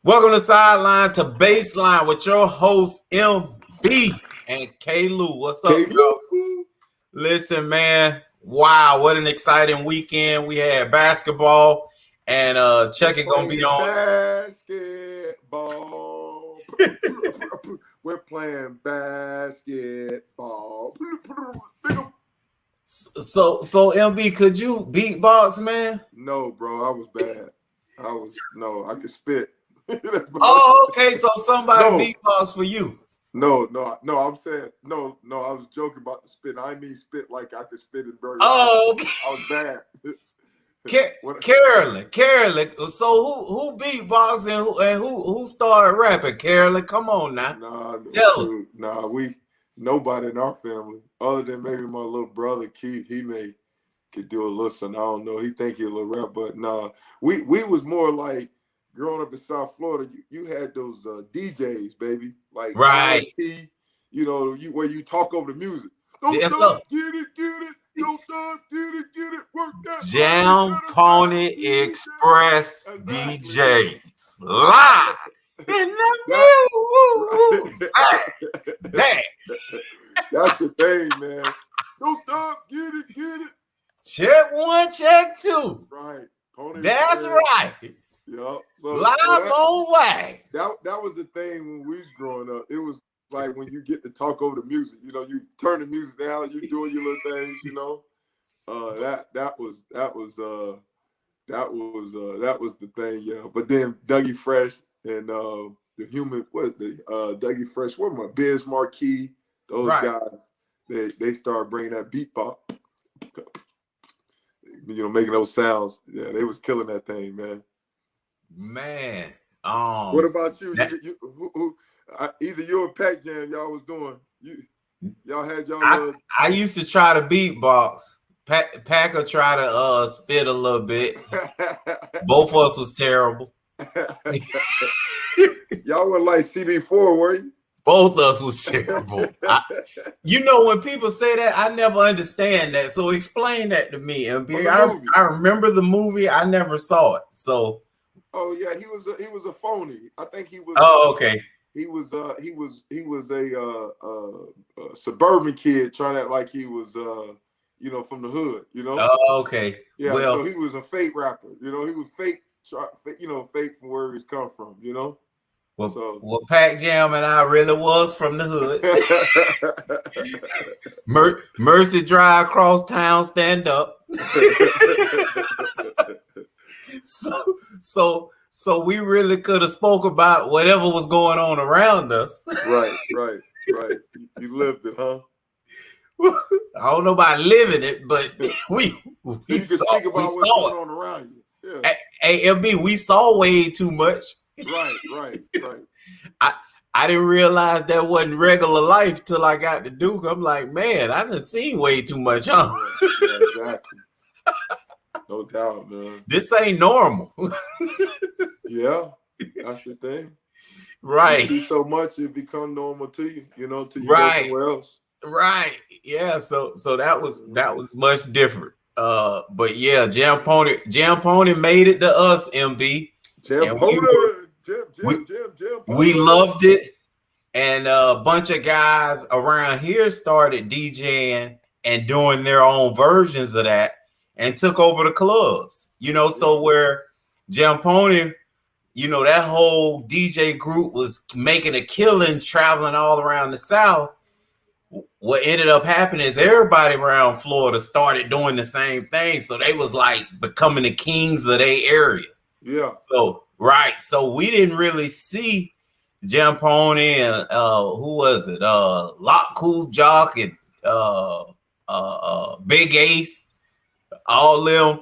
Welcome to Sideline to Baseline with your host MB and K Lou. What's up, y'all? Listen, man. Wow, what an exciting weekend. We had basketball and Chuck is gonna be on basketball. We're playing basketball. So MB, could you beatbox, man? No, bro, I was bad. I could spit. Oh, okay. So somebody beatbox for you. No, I'm saying no. I was joking about the spit. I mean spit like I could spit in very. Oh, okay. I was bad. Carolyn. So who beatboxed and who started rapping? Carolyn, come on now. Tell us. Nobody in our family other than maybe my little brother Keith. He could do a listen. I don't know. He think he a little rap, but nah. We was more like growing up in South Florida. You had those DJs, baby, like right. Where you talk over the music. Don't stop, get it. Don't stop, get it, work that. Jam Pony Express DJs live in the That's the thing, man. Don't stop, get it. Check one, check two. Right. That's right. Yep. Live on way. That was the thing when we was growing up. It was like when you get to talk over the music, you turn the music down, you doing your little things, that was the thing, yeah. But then Dougie Fresh and Dougie Fresh, what am I, Biz Marquee, those guys, they started bringing that beat pop, making those sounds. Yeah, they was killing that thing, man. Man, what about you? Either you or Pac Jam, y'all was doing. Y'all had y'all. I used to try to beatbox. Pac would try to spit a little bit. Both of us was terrible. Y'all were like CB4, were you? Both of us was terrible. When people say that, I never understand that. So explain that to me, MB. I remember the movie. I never saw it. So. Oh yeah, he was a phony. I think he was. Oh, okay. He was a suburban kid trying to act like he was from the hood. Oh, okay. Yeah. Well, so he was a fake rapper. He was fake. Fake from where he's come from. Well, Pac Jam and I really was from the hood. Mercy Drive, cross town, stand up. So we really could have spoke about whatever was going on around us. Right. You lived it, huh? I don't know about living it, but we saw what's going on around you. Yeah. Hey, MB, we saw way too much. Right. I didn't realize that wasn't regular life till I got to Duke. I'm like, man, I done seen way too much, huh? Yeah, exactly. No doubt, man. This ain't normal. Yeah, that's the thing. Right. You see so much, it become normal to you, to you go somewhere else. Right. Yeah. So that was much different. But yeah, Jam Pony made it to us, MB. Jam we loved it. And a bunch of guys around here started DJing and doing their own versions of that and took over the clubs, so where Jam Pony, that whole DJ group was making a killing traveling all around the South. What ended up happening is everybody around Florida started doing the same thing. So they was like becoming the kings of their area. Yeah. So we didn't really see Jam Pony and who was it? Lock Cool Jock and Big Ace. All them,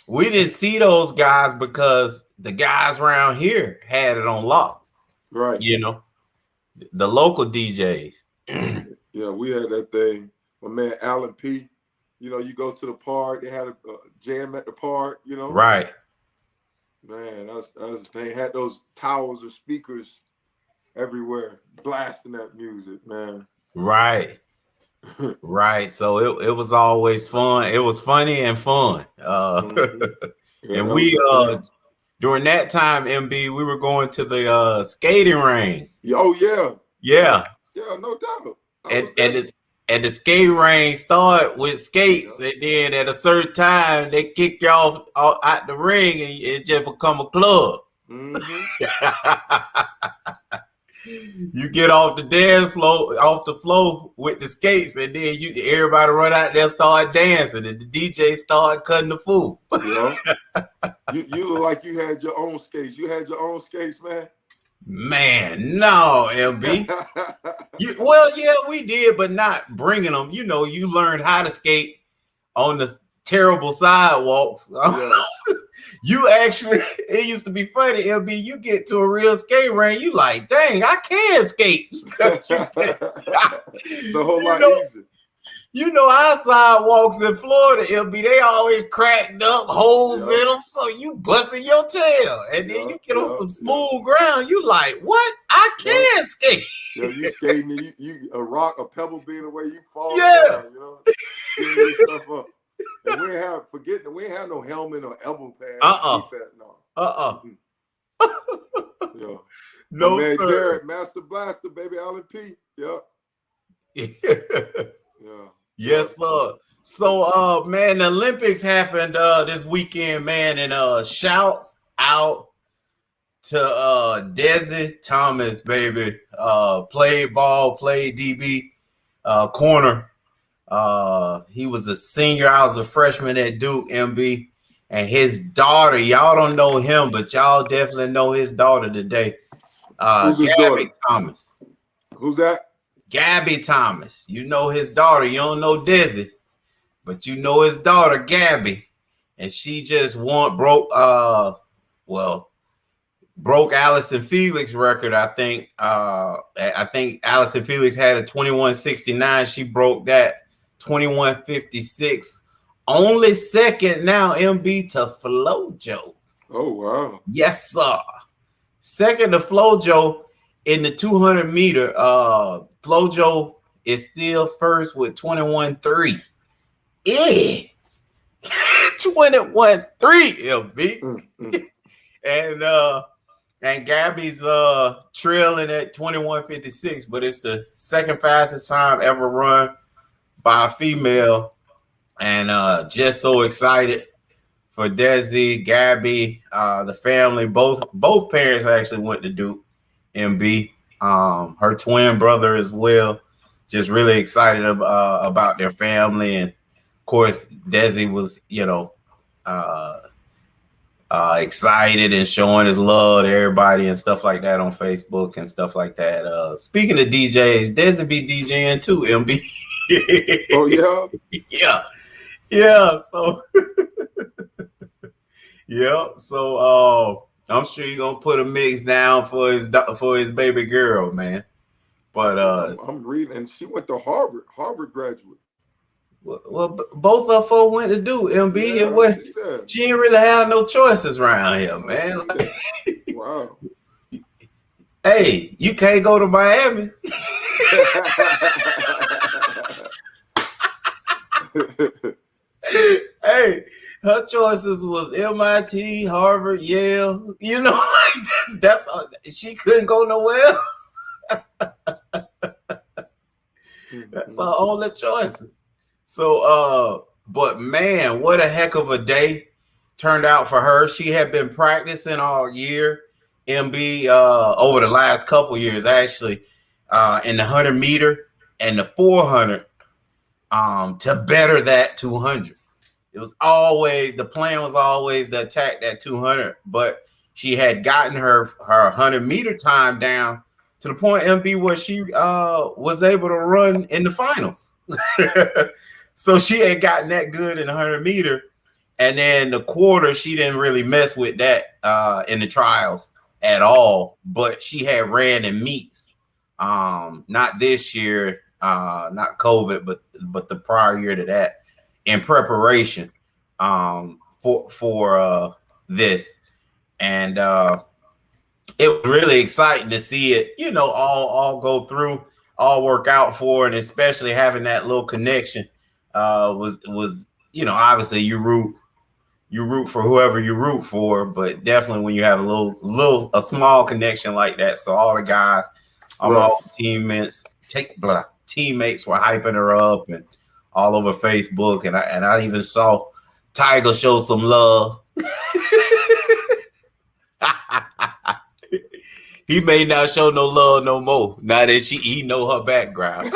we didn't see those guys because the guys around here had it on lock. Right. The local DJs. Yeah, we had that thing. My man Alan P. You go to the park, they had a jam at the park, Right. Man, that was the thing. Had those towers of speakers everywhere, blasting that music, man. Right. Right. So it was always fun. It was funny and fun. And during that time, MB, we were going to the skating ring. Oh yeah. Yeah. Yeah, no doubt. And the skate ring started with skates, and then at a certain time they kick you off out the ring, and it just become a club. Mm-hmm. You get off the dance floor, off the floor with the skates, and then everybody run out there, start dancing, and the DJ start cutting the fool. Yeah. You look like you had your own skates. You had your own skates, man. Man, no, LB. Well, yeah, we did, but not bringing them. You know, you learned how to skate on the terrible sidewalks. Yeah. You actually, it used to be funny, LB. You get to a real skate ring, you like, dang, I can skate. It's a whole lot easier. You know, our sidewalks in Florida, LB, they always cracked up, holes in them, so you busting your tail. And then you get on some smooth ground, you like, what? I can skate. Yeah, you skating, you a rock, a pebble being away, you fall down, you know, getting your stuff up. And we ain't have no helmet or elbow pads. Yeah. No, man, sir. Garrett, Master Blaster, baby, Allen P. Yeah. Yeah. Yes, sir. So, man, the Olympics happened this weekend, man, and shouts out to Desi Thomas, baby. Played ball, played DB, corner. He was a senior. I was a freshman at Duke, MB. And his daughter, y'all don't know him, but y'all definitely know his daughter today. Who's his Gabby daughter? Thomas. Who's that? Gabby Thomas. You know his daughter. You don't know Desi, but you know his daughter, Gabby. And she just broke Allison Felix record. I think Allison Felix had a 21:69. She broke that 21:56. Only second now, MB, to Flojo. Oh, wow. Yes, sir. Second to Flojo in the 200 meter. Flojo is still first with 21.3. 21.3, MB. And Gabby's trailing at 21:56, but it's the second fastest time ever run by a female. And just so excited for Desi, Gabby, the family. Both parents actually went to Duke, MB. Her twin brother as well. Just really excited about their family. And of course, Desi was, excited and showing his love to everybody and stuff like that on Facebook and stuff like that. Speaking of DJs, Desi be DJing too, MB. Oh, yeah? Yeah. So, So, I'm sure you're gonna put a mix down for his baby girl, man. But I'm reading, and she went to Harvard graduate. Well, both of them went to do MB, Yeah, and what she didn't really have no choices around here, man. Wow. Hey, you can't go to Miami. Hey, her choices was MIT, Harvard, Yale. You know, that's she couldn't go nowhere else. That's her only choices. So, but man, what a heck of a day turned out for her. She had been practicing all year, MB, over the last couple years, actually, in the 100 meter and the 400, to better that 200. It was always, the plan was always to attack that 200, but she had gotten her 100 meter time down to the point, MB, where she was able to run in the finals. So she had gotten that good in the 100 meter, and then the quarter, she didn't really mess with that in the trials at all, but she had ran in meets. Not this year, not COVID, but the prior year to that, in preparation for this. And it was really exciting to see it, all go through, all work out for, and especially having that little connection was obviously you root you root for whoever you root for, but definitely when you have a small connection like that. So all the guys, Right. all teammates, teammates were hyping her up and all over Facebook, and I even saw Tiger show some love. He may not show no love no more now that he know her background.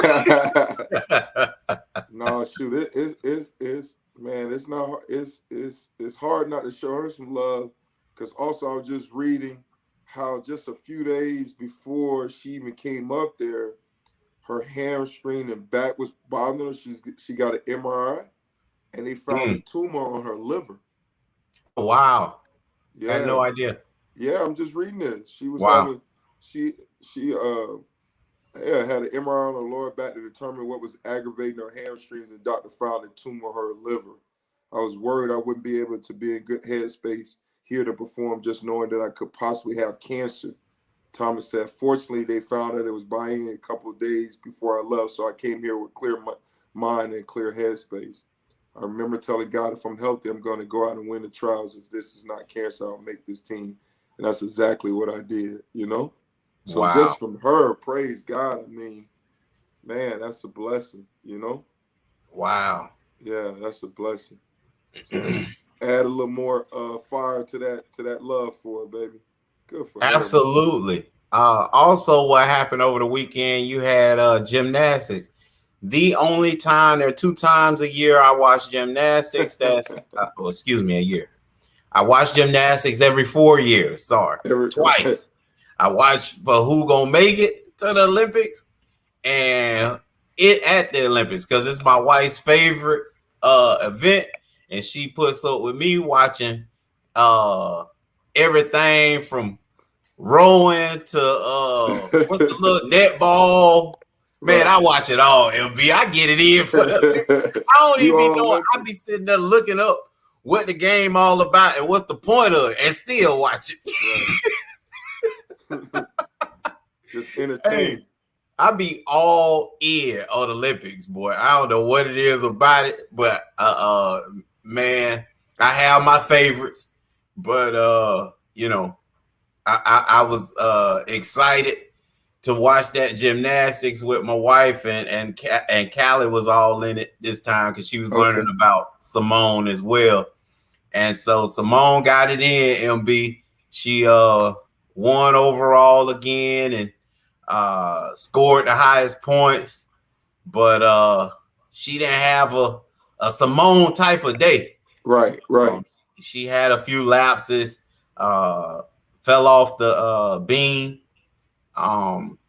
No, shoot, it's man, it's not it's hard not to show her some love, because also I was just reading how just a few days before she even came up there, her hamstring and back was bothering her. She got an MRI, and they found a tumor on her liver. Wow. Yeah. I had no idea. Yeah, I'm just reading it. She was Wow. having she had an MRI on her lower back to determine what was aggravating her hamstrings, and doctor found a tumor on her liver. I was worried I wouldn't be able to be in good headspace here to perform, just knowing that I could possibly have cancer. Thomas said, fortunately, they found out it was by a couple of days before I left, so I came here with clear mind and clear headspace. I remember telling God, if I'm healthy, I'm going to go out and win the trials. If this is not cancer, I'll make this team. And that's exactly what I did, you know? So wow. Just from her, praise God. I mean, man, that's a blessing, you know? Wow. Yeah, that's a blessing. So just add a little more fire to that love for her, baby. Good for her. Absolutely. Also, what happened over the weekend, you had gymnastics. The only time, there are 2 times a year I watch gymnastics. That's, excuse me, a year. I watch gymnastics every 4 years. Sorry, twice. I watch for who gonna make it to the Olympics and it at the Olympics, because it's my wife's favorite event, and she puts up with me watching everything from rowing to what's the little netball. Man, I watch it all, LB. I get it in for the I don't even be knowing. I be sitting there looking up what the game all about and what's the point of it, and still watch it. Right. Just entertain. Hey, I be all in on Olympics, boy. I don't know what it is about it, but man, I have my favorites. But you know, I was excited to watch that gymnastics with my wife, and Callie was all in it this time because she was learning about Simone as well. And so Simone got it in, MB. She won overall again and scored the highest points, but she didn't have a Simone type of day. Right. She had a few lapses, fell off the beam,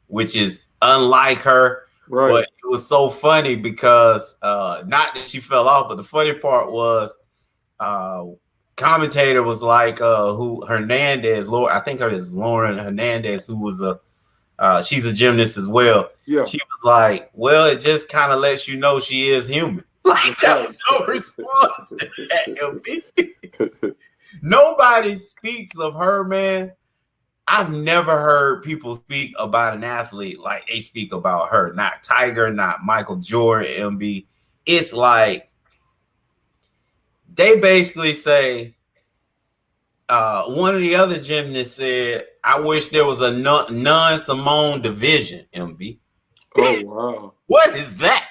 which is unlike her. Right. But it was so funny because not that she fell off, but the funny part was commentator was like who Hernandez, I think her is Lauren Hernandez, who was she's a gymnast as well. Yeah. She was like, well, it just kind of lets you know she is human. Like, that was no response to that. Nobody speaks of her, man. I've never heard people speak about an athlete like they speak about her. Not Tiger, not Michael Jordan, MB. It's like they basically say, one of the other gymnasts said, I wish there was a non-Simone division, MB. Oh, wow. What is that?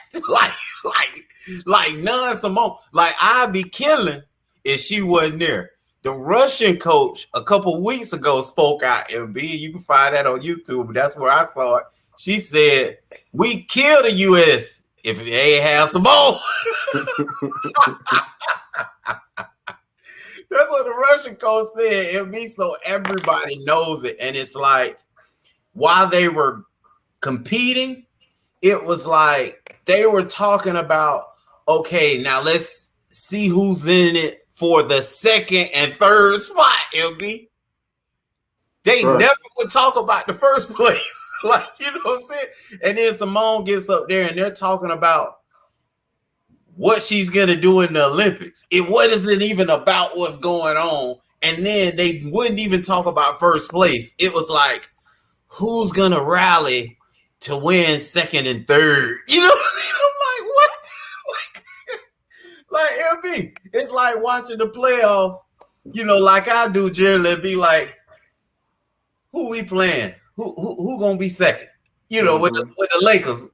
Like non-Simone. Like, I'd be killing if she wasn't there. The Russian coach a couple weeks ago spoke out, MB. You can find that on YouTube, but that's where I saw it. She said, we kill the U.S. if it ain't have Simone. That's what the Russian coach said, MB, so everybody knows it. And it's like, while they were competing, it was like they were talking about, okay, now let's see who's in it for the second and third spot, LB. They never would talk about the first place. Like, you know what I'm saying? And then Simone gets up there and they're talking about what she's going to do in the Olympics. It wasn't even about what's going on. And then they wouldn't even talk about first place. It was like, who's going to rally to win second and third? You know what I mean? I'm like, what? Like MB, it's like watching the playoffs. Like I do generally, be like, who we playing? Who gonna be second? With the Lakers,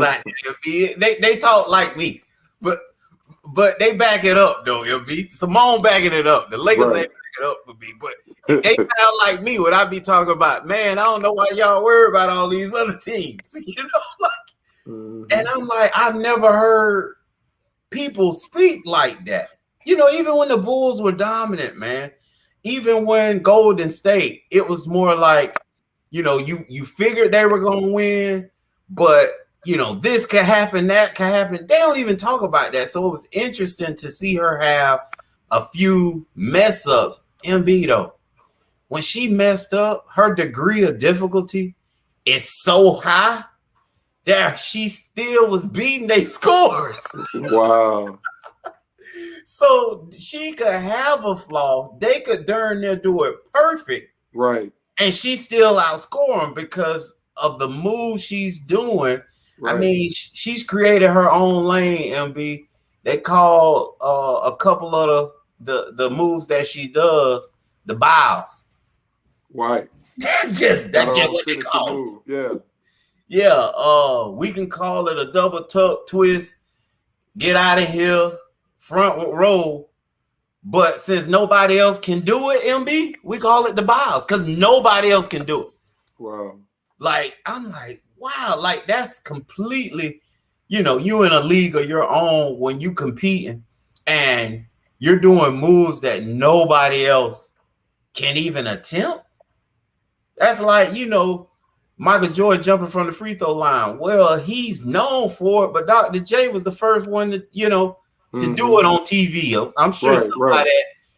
out there, they talk like me, but they back it up though. MB Simone backing it up. The Lakers ain't backing it up for me, but they sound like me when I be talking about. Man, I don't know why y'all worry about all these other teams. And I'm like, I've never heard people speak like that. Even when the Bulls were dominant, man. Even when Golden State, it was more like, you figured they were going to win, but, this could happen, that could happen. They don't even talk about that. So it was interesting to see her have a few mess ups. MB, though, when she messed up, her degree of difficulty is so high that she still was beating their scores. Wow. So she could have a flaw. They could darn near do it perfect. Right. And she still outscore them because of the move she's doing. Right. I mean, she's created her own lane, MB. They call a couple of the moves that she does the bows. Right. That's just what they call move. Yeah. Yeah. We can call it a double tuck twist. Get out of here. Front row, but since nobody else can do it, MB, we call it the bows because nobody else can do it. Wow. Like, I'm like, wow, like that's completely, you in a league of your own when you competing and you're doing moves that nobody else can even attempt. That's like, Michael Jordan jumping from the free throw line. Well, he's known for it, but Dr. J was the first one to, to do it on TV. I'm sure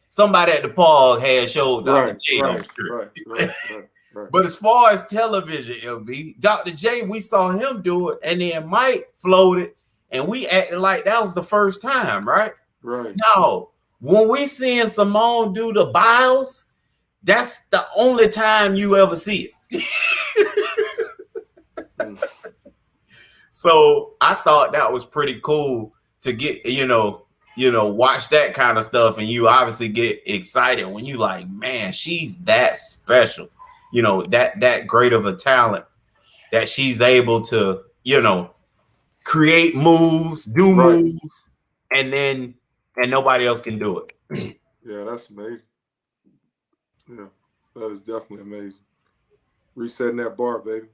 somebody at the park had showed Dr. J. Right. But as far as television, LB, Dr. J, we saw him do it, and then Mike floated, and we acted like that was the first time, right? Right. No, when we seeing Simone do the bios, that's the only time you ever see it. So I thought that was pretty cool to get, watch that kind of stuff, and you obviously get excited when you like, man, she's that special, that great of a talent that she's able to, create moves, do moves, and nobody else can do it. Yeah, that's amazing. Yeah, that is definitely amazing. Resetting that bar, baby.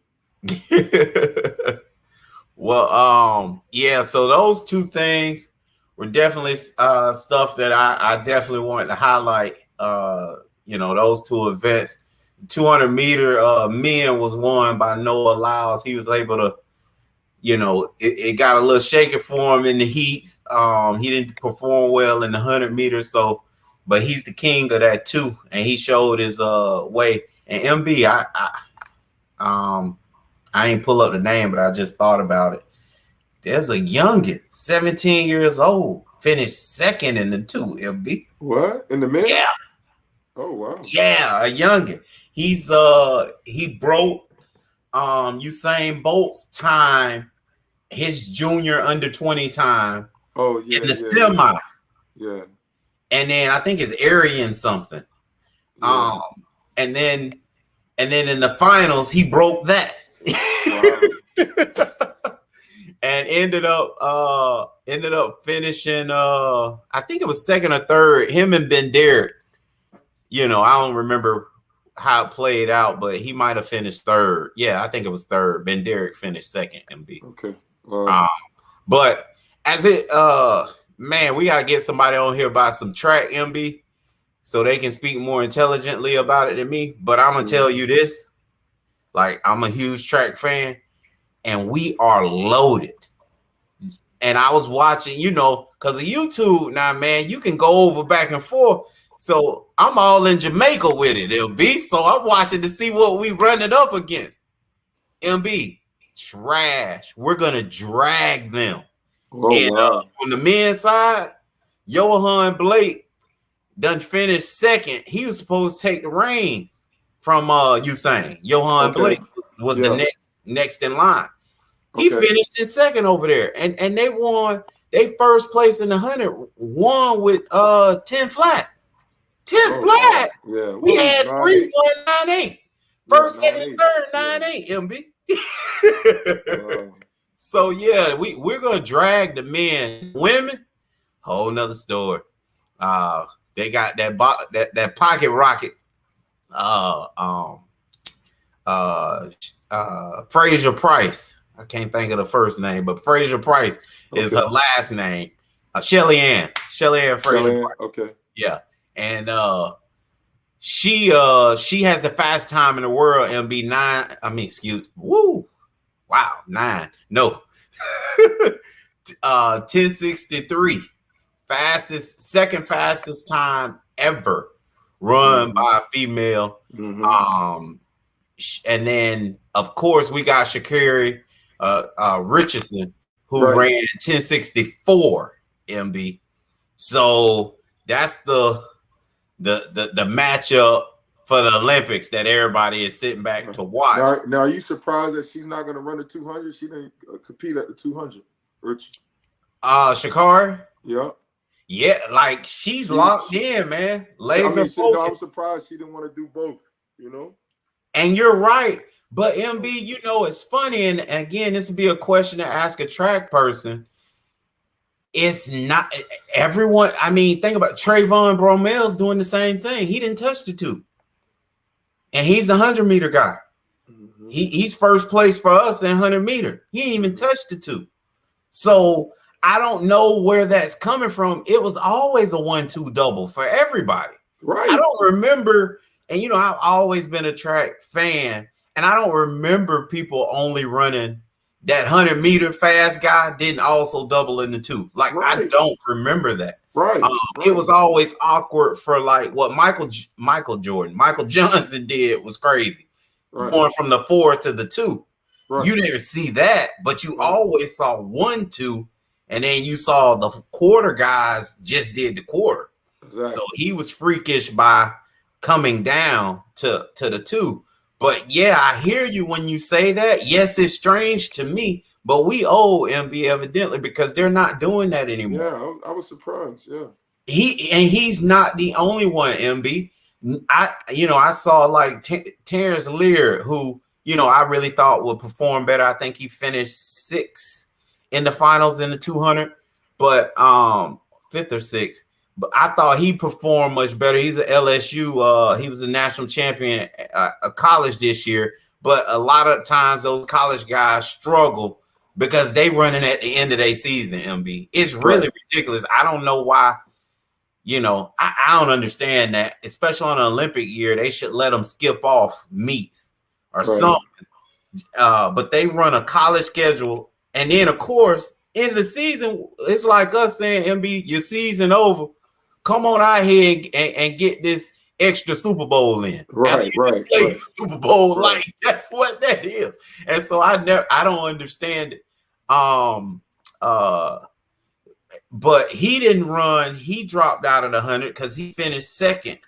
Well, yeah, so those two things were definitely stuff that I definitely wanted to highlight. Those two events. 200 meter men was won by Noah Lyles. He was able to, it got a little shaky for him in the heats. He didn't perform well in the 100 meters, but he's the king of that too, and he showed his way. And MB, I ain't pull up the name, but I just thought about it. There's a youngin, 17 years old, finished second in the 2, MB. What? In the men? Yeah. Oh, wow. Yeah, a youngin. He broke Usain Bolt's time, his junior under 20 time. Oh, yeah. In the semi. Yeah. And then I think it's Arian something. Yeah. And then in the finals, he broke that. Wow. And ended up finishing I think it was second or third, him and Ben Derrick. I don't remember how it played out, but he might have finished third. Yeah, I think it was third. Ben Derrick finished second, MB. Okay. But as it man, we gotta get somebody on here about some track, MB, so they can speak more intelligently about it than me. But I'm gonna tell you this. Like, I'm a huge track fan, and we are loaded. And I was watching, because of YouTube now, man, you can go over back and forth. So I'm all in Jamaica with it, MB. So I'm watching to see what we running up against. MB, trash. We're going to drag them. Oh, and wow. On the men's side, Johan Blake done finished second. He was supposed to take the reins from Usain. Johan Blake was the next in line. He finished in second over there, and they won They first place in the 100 won with 10 flat. 10 flat. Yeah. We had 3 1 9 8. First, second, and third, 9 8, MB. So yeah, we're gonna drag the men. Women, whole nother story. They got that pocket rocket. Fraser Price. I can't think of the first name, but Fraser Price is her last name. Shelly Ann Fraser Price. Okay. Yeah. And she has the fastest time in the world, MB 9. I mean, wow, 9. No. 1063. Second fastest time ever run by a female. And then of course we got Sha'Carri Richardson, who ran 1064 MB. So that's the matchup for the Olympics that everybody is sitting back to watch. Now are you surprised that she's not going to run the 200? She didn't compete at the 200. Rich. Sha'Carri? Yeah. Yeah, like she's locked in, man. Laser focused. I'm surprised she didn't want to do both, you know? And you're right. But MB, you know, it's funny. And again, this would be a question to ask a track person. It's not everyone. I mean, think about Trayvon Bromel's doing the same thing. He didn't touch the 2. And he's a 100-meter guy. He's first place for us in 100-meter. He didn't even touch the 2. So I don't know where that's coming from. It was always a 1-2 double for everybody. Right. I don't remember, and you know, I've always been a track fan, and I don't remember people only running that 100-meter fast guy didn't also double in the 2. Like, I don't remember that. Right. It was always awkward for like what Michael Johnson did was crazy. Going from the 4 to the 2. You didn't see that, but you always saw 1-2. And then you saw the quarter guys just did the quarter. Exactly. So he was freakish by coming down to the 2. But yeah, I hear you when you say that. Yes, it's strange to me, but we owe MB evidently because they're not doing that anymore. Yeah, I was surprised. Yeah. He's not the only one, MB. I saw like Terrence Lear, who, you know, I really thought would perform better. I think he finished 6th in the finals in the 200, but 5th or 6th. But I thought he performed much better. He's an LSU. He was a national champion a college this year. But a lot of times those college guys struggle because they running at the end of their season, MB. It's really ridiculous. I don't know why. You know, I don't understand that, especially on an Olympic year. They should let them skip off meets or something. But they run a college schedule. And then, of course, in the season, it's like us saying, MB, your season over. Come on out here and get this extra Super Bowl in. Right. Super Bowl, like that's what that is. And so I don't understand it. But he didn't run. He dropped out of the 100 because he finished 2nd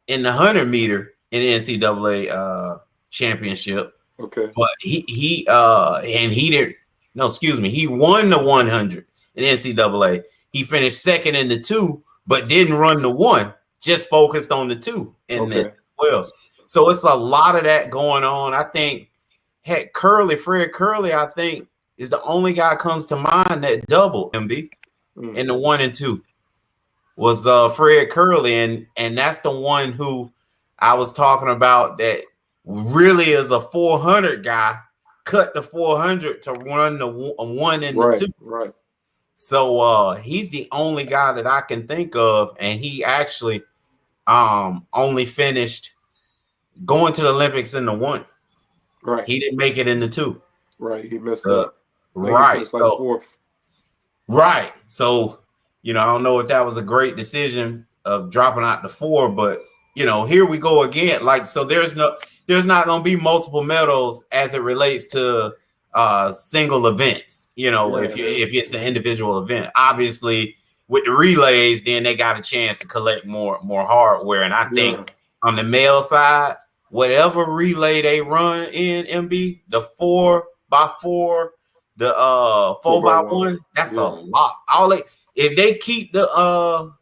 in the 100-meter in the NCAA championship. Okay. But he didn't. No, excuse me. He won the 100 in NCAA. He finished 2nd in the 2, but didn't run the 1. Just focused on the 2 in this as well. So it's a lot of that going on. I think Fred Curley, I think, is the only guy comes to mind that doubled MB in the 1 and 2 was Fred Curley, and that's the one who I was talking about that really is a 400 guy. Cut the 400 to run the 1 and the 2. Right. So he's the only guy that I can think of, and he actually only finished going to the Olympics in the 1. Right. He didn't make it in the 2. Right. He messed up. Right. So, like 4th. Right. So, you know, I don't know if that was a great decision of dropping out the 4, but you know, here we go again. Like, so there's not going to be multiple medals as it relates to single events. You know, if it's an individual event, obviously with the relays, then they got a chance to collect more hardware. And I think on the male side, whatever relay they run in MB, the 4x4, the 4x1. That's a Yeah. lot. If they keep the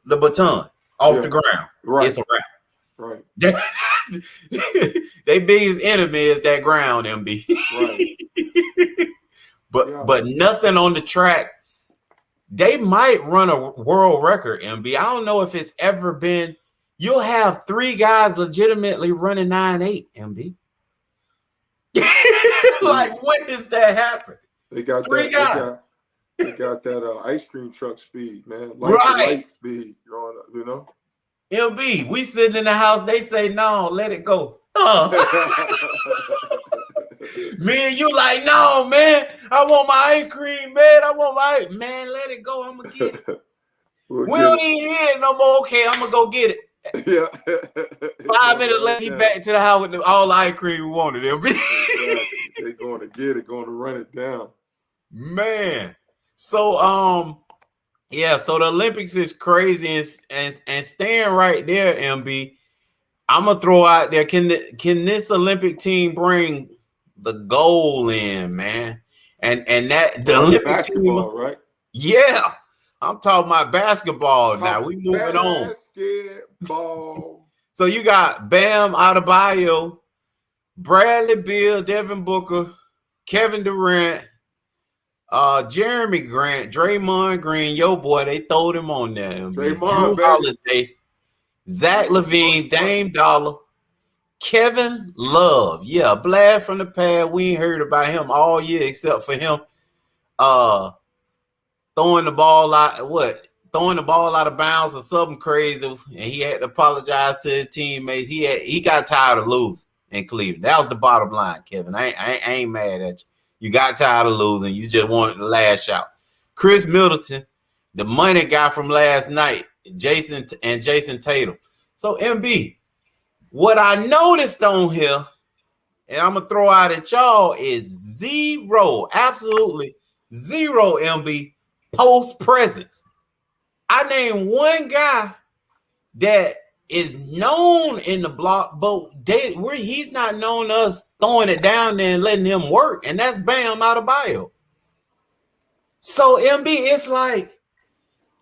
baton off the ground, Right. it's a wrap. Right. They biggest enemy is that ground, MB. Right. But nothing on the track. They might run a world record, MB. I don't know if it's ever been. You'll have 3 guys legitimately running 9.8, MB. Like, when does that happen? They got 3 guys. They got that ice cream truck speed, man. Light speed, you know. LB, we sitting in the house. They say, no, let it go. Me and you like, no, man. I want my ice cream, man. Man, let it go. I'm going to get it. We don't even hear it no more. Okay, I'm going to go get it. Yeah. 5 minutes later, he back to the house with all the ice cream we wanted. LB. They're going to get it, going to run it down. Man. So, so the Olympics is crazy and staying right there, MB. I'm gonna throw out there. Can this Olympic team bring the goal in, man? And that the Olympic basketball, team, right? Yeah, I'm talking about basketball now. We moving on. Basketball. So you got Bam Adebayo, Bradley Beal, Devin Booker, Kevin Durant, Jeremy Grant, Draymond Green, yo boy, they throwed him on there. Draymond, Drew Holiday, Zach LaVine, Dame Dollar, Kevin Love. Yeah, blast from the pad. We ain't heard about him all year except for him throwing the ball out of bounds or something crazy, and he had to apologize to his teammates. He got tired of losing in Cleveland. That was the bottom line, Kevin. I ain't mad at you. You got tired of losing. You just wanted to lash out. Chris Middleton, the money guy from last night, Jason Tatum. So, MB, what I noticed on here, and I'm going to throw out at y'all, is zero, absolutely zero, MB, post presence. I named one guy that is known in the block, but he's not known us throwing it down there and letting him work, and that's Bam Adebayo. So, MB, it's like,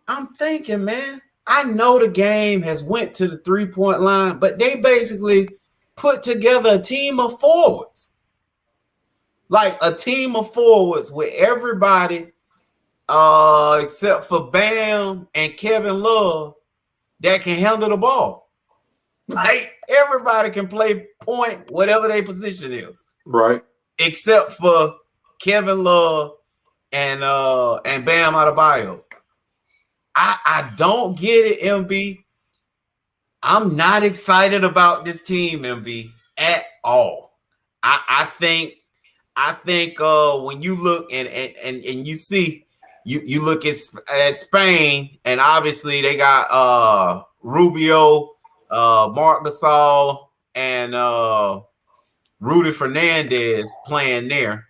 I'm thinking, man, I know the game has went to the 3-point line, but they basically put together a team of forwards. Like a team of forwards with everybody except for Bam and Kevin Love that can handle the ball. Like, everybody can play point, whatever their position is. Right. Except for Kevin Love and Bam Adebayo. I don't get it, MB. I'm not excited about this team, MB, at all. I think when you look and you see you look at Spain, and obviously they got Rubio, Marc Gasol, and Rudy Fernandez playing there.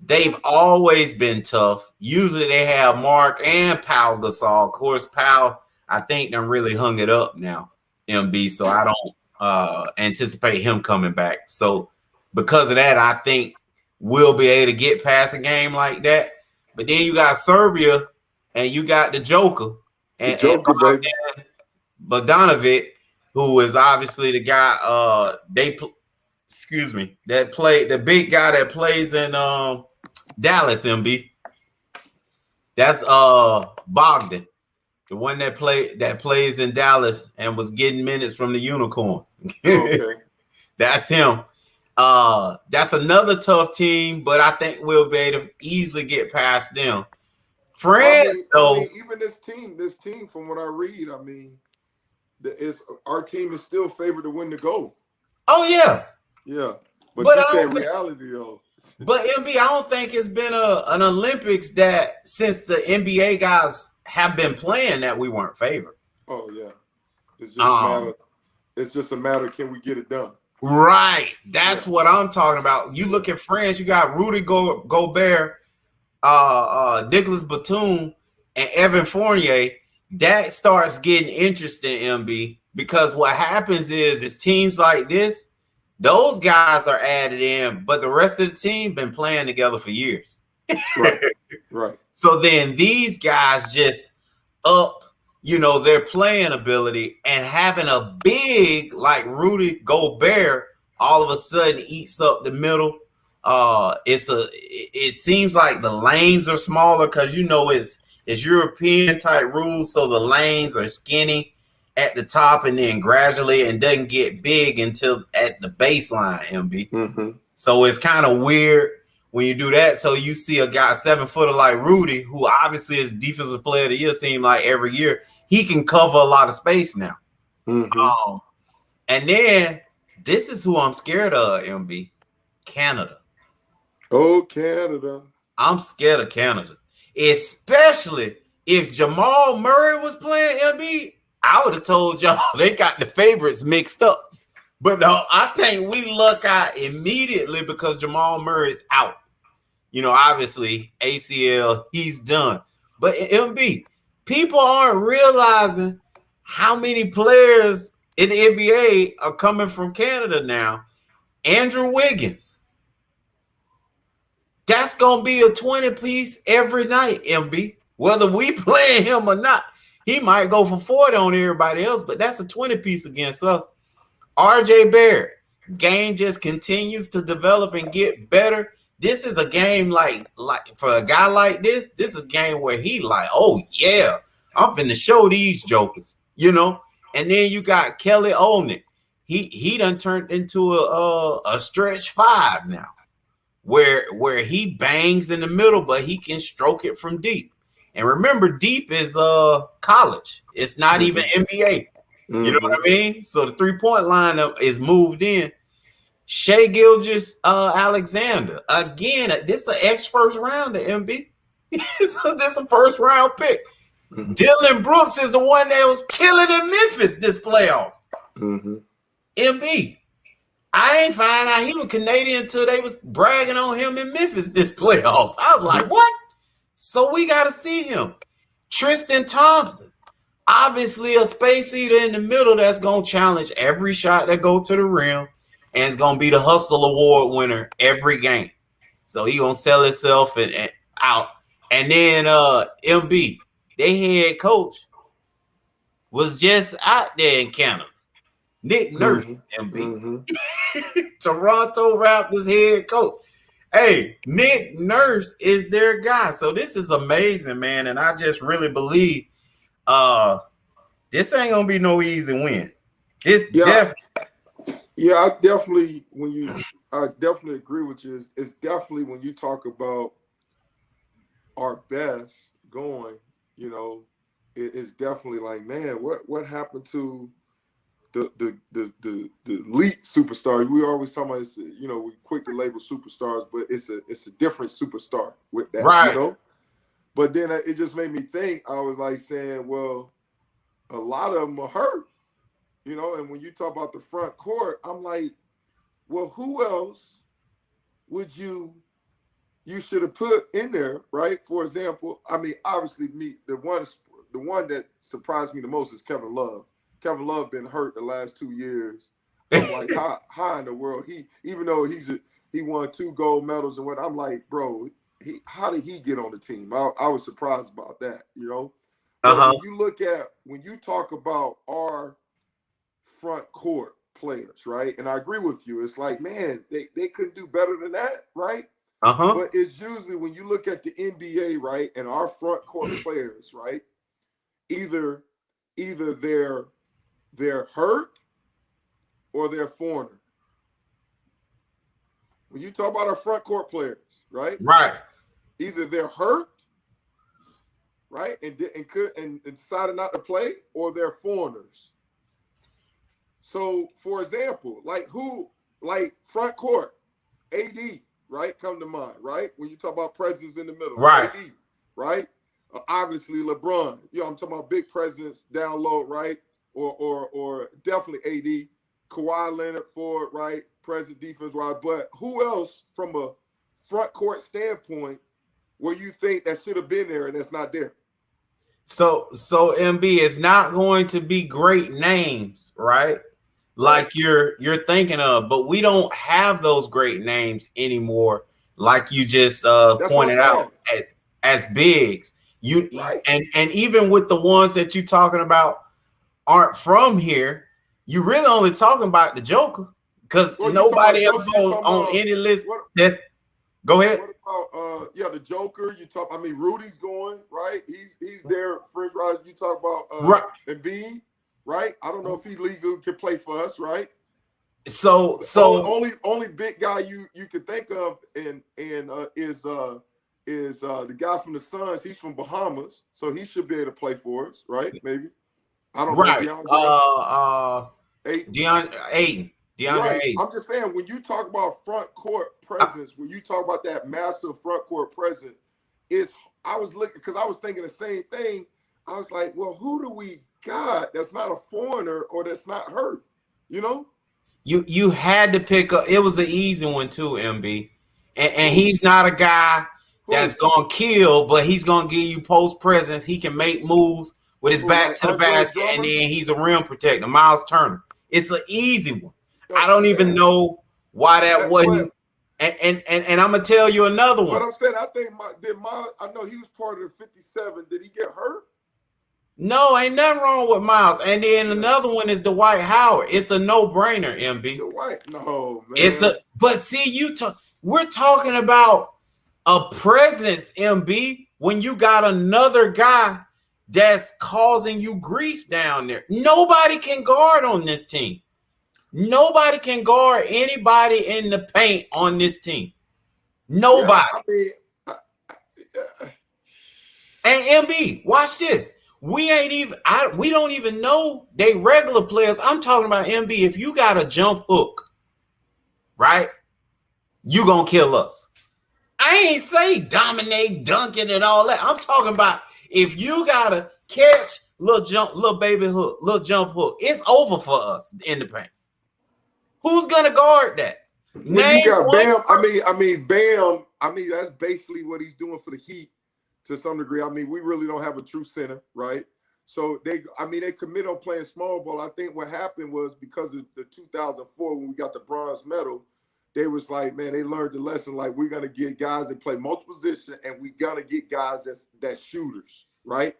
They've always been tough. Usually they have Mark and Pau Gasol. Of course, Pau, I think, done really hung it up now, MB. So I don't anticipate him coming back. So because of that, I think we'll be able to get past a game like that. But then you got Serbia, and you got the Joker, and baby. Bogdanovic, who is obviously the guy that played, the big guy that plays in Dallas, MB. That's Bogdan, the one that plays in Dallas and was getting minutes from the Unicorn. Okay. That's him. That's another tough team, but I think we'll be able to easily get past them. France, even this team, from what I read, our team is still favored to win the gold. Oh yeah, yeah. But you said reality though. But MB, I don't think it's been an Olympics that since the NBA guys have been playing that we weren't favored. Oh yeah, it's just a matter. Can we get it done? Right. That's what I'm talking about. You look at France, you got Rudy Gobert, Nicolas Batum, and Evan Fournier. That starts getting interesting, MB, because what happens is teams like this, those guys are added in, but the rest of the team been playing together for years. Right. Right. So then these guys just up, their playing ability, and having a big like Rudy Gobert all of a sudden eats up the middle. It seems like the lanes are smaller because it's European type rules, so the lanes are skinny at the top and then gradually and doesn't get big until at the baseline, MB. Mm-hmm. So it's kind of weird when you do that. So you see a guy 7-footer like Rudy, who obviously is defensive player of the year, seems like every year, he can cover a lot of space now. Mm-hmm. And then this is who I'm scared of, MB. Canada. Oh, Canada. I'm scared of Canada. Especially if Jamal Murray was playing, MB, I would have told y'all they got the favorites mixed up. But no, I think we luck out immediately because Jamal Murray's out. Obviously, ACL, he's done. But MB, people aren't realizing how many players in the NBA are coming from Canada now. Andrew Wiggins. That's going to be a 20-piece every night, MB. Whether we playing him or not, he might go for 40 on everybody else, but that's a 20-piece against us. RJ Barrett, game just continues to develop and get better. This is a game like for a guy like this is a game where he like, oh yeah, I'm finna show these jokers, And then you got Kelly Olynyk. He done turned into a stretch 5 now, where he bangs in the middle, but he can stroke it from deep. And remember, deep is college. It's not even NBA. Mm-hmm. You know what I mean? So the 3-point line is moved in. Shai Gilgeous-Alexander. Again, this is an ex-first rounder, MB. So this is a first-round pick. Mm-hmm. Dylan Brooks is the one that was killing in Memphis this playoffs. Mm-hmm. MB. I ain't find out he was Canadian until they was bragging on him in Memphis this playoffs. I was like, what? So we got to see him. Tristan Thompson. Obviously, a space eater in the middle that's going to challenge every shot that go to the rim and it's going to be the Hustle Award winner every game. So he going to sell himself and out. And then MB, their head coach, was just out there in Canada. Nick Nurse, MB. Mm-hmm. Toronto Raptors head coach. Hey, Nick Nurse is their guy. So this is amazing, man. And I just really believe this ain't gonna be no easy win. I definitely agree with you. It's definitely when you talk about our best going, it's definitely like, man, what happened to the elite superstars? We always talk about, we quick to label superstars, but it's a different superstar with that, right. But then it just made me think. I was like saying, well, a lot of them are hurt, and when you talk about the front court, I'm like, well, who else would you should have put in there, right? For example, I mean, obviously the one that surprised me the most is Kevin Love. Kevin Love been hurt the last 2 years. I'm like, how in the world? Even though he won 2 gold medals and what, I'm like, bro, how did he get on the team? I was surprised about that, But when you talk about our front court players, right? And I agree with you. It's like, man, they couldn't do better than that, right? But it's usually when you look at the NBA, right, and our front court players, right, either they're hurt or they're foreigner. When you talk about our front court players, right? Right. Either they're hurt, right, and decided not to play, or they're foreigners. So, for example, like front court, AD, right, come to mind, right? When you talk about presence in the middle, right? AD, right? Obviously LeBron, I'm talking about big presence down low, right? Or definitely AD, Kawhi Leonard forward, right? Present defense wise, but who else from a front court standpoint where you think that should have been there and that's not there? So MB, it's not going to be great names, right? Like you're thinking of, but we don't have those great names anymore like you just pointed out, saying. as bigs. You Right. and even with the ones that you talking about aren't from here, you really only talking about the Joker, because nobody else on any list that. Go ahead. What about the Joker? You talk. I mean, Rudy's going, right? He's there. French Rise. You talk about Right. Embiid, right? I don't know if he legally can play for us, right? So only big guy you can think of is the guy from the Suns. He's from Bahamas, so he should be able to play for us, right? Maybe. I don't know. DeAndre Ayton. I'm just saying, when you talk about front court presence, when you talk about that massive front court presence, I was looking, because I was thinking the same thing. I was like, well, who do we got that's not a foreigner or that's not hurt? You know? You had to pick up. It was an easy one too, MB. And he's not a guy that's gonna kill, but he's gonna give you post presence. He can make moves with his back to the basket, and then he's a rim protector. Miles Turner. It's an easy one. I don't even know why that wasn't. And I'm gonna tell you another one. But I'm saying, I think I know he was part of the 57. Did he get hurt? No, ain't nothing wrong with Miles. And then another one is Dwight Howard. It's a no-brainer, MB. Dwight, no, man. But see, we're talking about a presence, MB, when you got another guy that's causing you grief down there. Nobody can guard on this team. Nobody can guard anybody in the paint on this team. Nobody. Yeah, and MB, watch this. We don't even know they regular players. I'm talking about MB. If you got a jump hook, right, you gonna kill us. I ain't say dominate, dunking, and all that. I'm talking about if you got a catch, little baby hook, little jump hook, it's over for us in the paint. Who's gonna guard that? When you got Bam, Bam. I mean, that's basically what he's doing for the Heat to some degree. I mean, we really don't have a true center, right? So they commit on playing small ball. I think what happened was, because of the 2004 when we got the bronze medal, they was like, man, they learned the lesson. Like, we're gonna get guys that play multiple positions, and we gonna get guys that's shooters, right?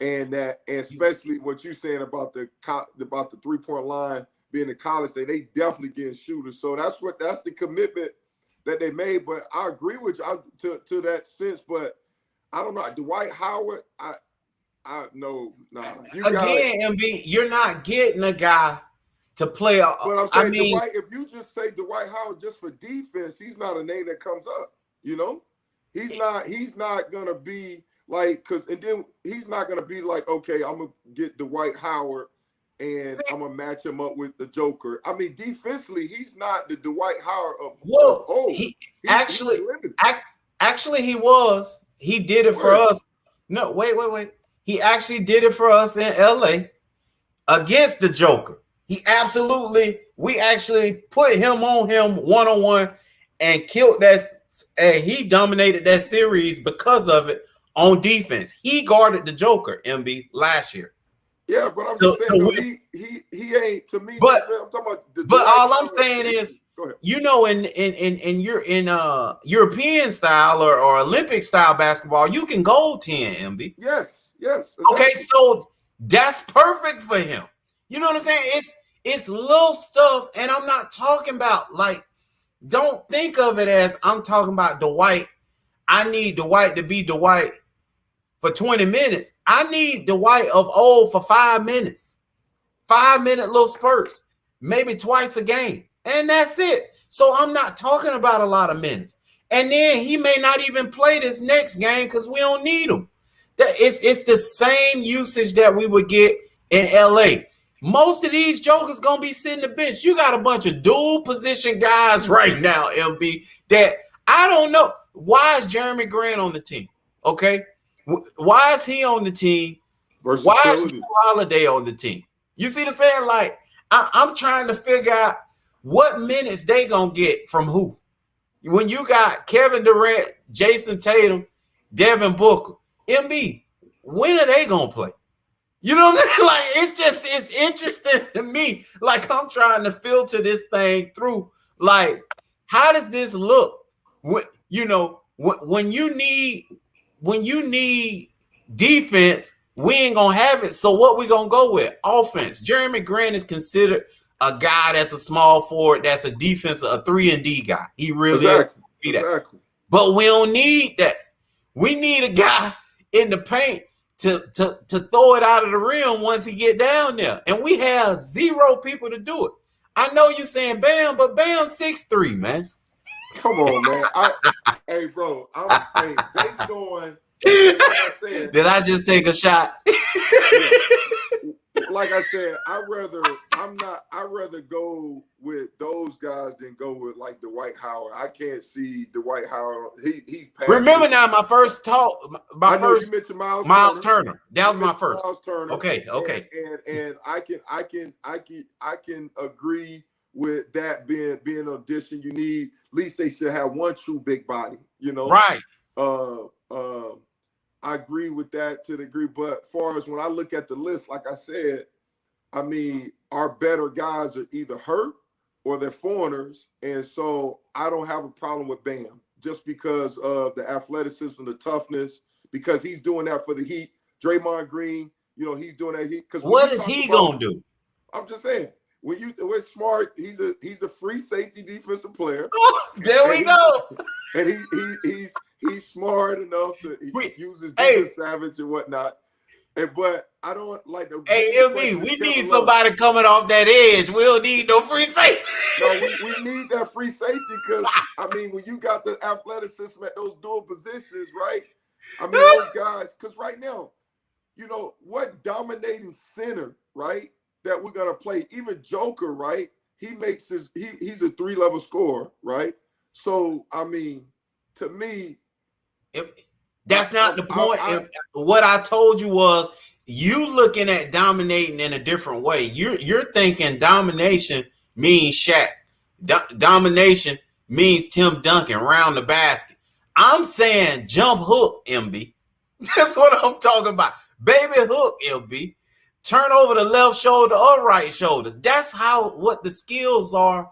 And especially what you saying about the 3-point line being in college, they definitely getting shooters. So that's the commitment that they made. But I agree with you to that sense. But I don't know, Dwight Howard. No. MB, you're not getting a guy to play. But I'm saying, Dwight, if you just say Dwight Howard just for defense, he's not a name that comes up. You know, he's not gonna be like, and then he's not gonna be like, okay, I'm gonna get Dwight Howard and I'm gonna match him up with the Joker. I mean, defensively, he's not the Dwight Howard of. Whoa, actually, he was. He did it for us. No, wait. He actually did it for us in LA against the Joker. We actually put him on him one-on-one and killed that. And he dominated that series because of it on defense. He guarded the Joker, MB, last year. Yeah, but I'm just saying, he ain't, to me. But I'm talking about all I'm saying is, you know, in European style or Olympic style basketball, you can goaltend, MB. Yes. Exactly. Okay, so that's perfect for him. You know what I'm saying? It's little stuff, and I'm not talking about, like, don't think of it as I'm talking about Dwight. I need Dwight to be Dwight for 20 minutes. I need Dwight of old for 5 minutes. 5-minute little spurts, maybe twice a game. And that's it. So I'm not talking about a lot of minutes. And then he may not even play this next game because we don't need him. It's the same usage that we would get in LA. Most of these jokers gonna be sitting the bench. You got a bunch of dual position guys right now, MB, that I don't know. Why is Jeremy Grant on the team? Okay. Why is he on the team? Why is Drew Holiday on the team? You see what I'm saying? Like, I'm trying to figure out what minutes they gonna get from who. When you got Kevin Durant, Jason Tatum, Devin Booker, MB, when are they gonna play? You know what I'm saying? Like, it's interesting to me. Like, I'm trying to filter this thing through. Like, how does this look? You know, when you need defense, we ain't gonna have it. So what we gonna go with? Offense. Jeremy Grant is considered a guy that's a small forward, that's a defensive, a 3-and-D guy. He really is. Exactly. But we don't need that. We need a guy in the paint to throw it out of the rim once he get down there. And we have 0 people to do it. I know you're saying Bam, but Bam's 6'3", man. Come on, man. Hey, bro, hey, based on, like I said, did I just take a shot? Yeah. Like I said, I'd rather go with those guys than go with like Dwight Howard. I can't see Dwight Howard. He's past. Remember now, my first talk. I know you mentioned Miles Turner. That was my first. Miles Turner. Okay. And I can agree with that being an addition. You need, at least they should have one true big body. You know, right? I agree with that to the degree, but far as when I look at the list, like I said, I mean, our better guys are either hurt or they're foreigners, and so I don't have a problem with Bam just because of the athleticism, the toughness, because he's doing that for the Heat. Draymond Green, you know, he's doing that. Because what is he gonna do? I'm just saying, we're smart. He's a free safety defensive player. There we go. And he's smart enough to use his defense savage and whatnot. But I don't like the. Hey, MB, we need somebody coming off that edge. We don't need no free safety. No, we need that free safety because I mean, when you got the athleticism at those dual positions, right? I mean, those guys. Because right now, you know what dominating center, right? That we're gonna play. Even Joker, right? He makes he's a 3-level scorer, right? So I mean, to me. That's not the point. What I told you was you looking at dominating in a different way. You're thinking domination means Shaq. Domination means Tim Duncan round the basket. I'm saying jump hook, MB. That's what I'm talking about. Baby hook, MB. Turn over the left shoulder or right shoulder. That's what the skills are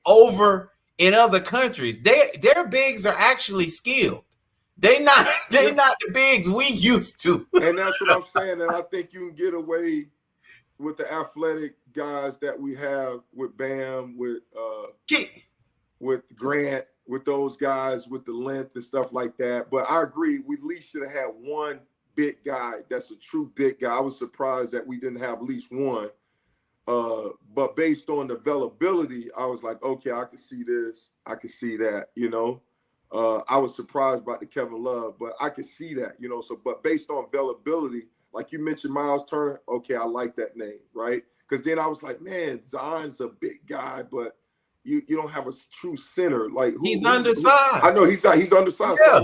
over in other countries. Their bigs are actually skilled. They not the bigs we used to. And that's what I'm saying. And I think you can get away with the athletic guys that we have with Bam, with Grant, with those guys with the length and stuff like that. But I agree, we at least should have had one big guy that's a true big guy. I was surprised that we didn't have at least one. But based on the availability, I was like, okay, I can see this, I can see that, you know. I was surprised about the Kevin Love, but I could see that, you know. So, but based on availability, like you mentioned, Miles Turner, okay, I like that name, right? Because then I was like, man, Zion's a big guy, but you don't have a true center. Like he's undersized. I know he's undersized. Yeah.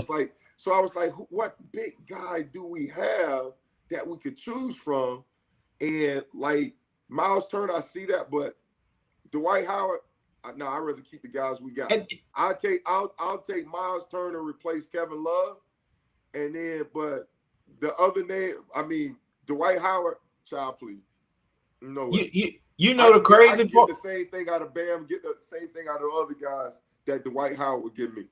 So I was like, what big guy do we have that we could choose from? And like Miles Turner, I see that, but Dwight Howard. No, I'd rather keep the guys we got. I'll take Miles Turner, replace Kevin Love, and then but the other name, I mean Dwight Howard, child, please. No way. You know the crazy part. Get the same thing out of Bam, get the same thing out of the other guys that Dwight Howard would give me.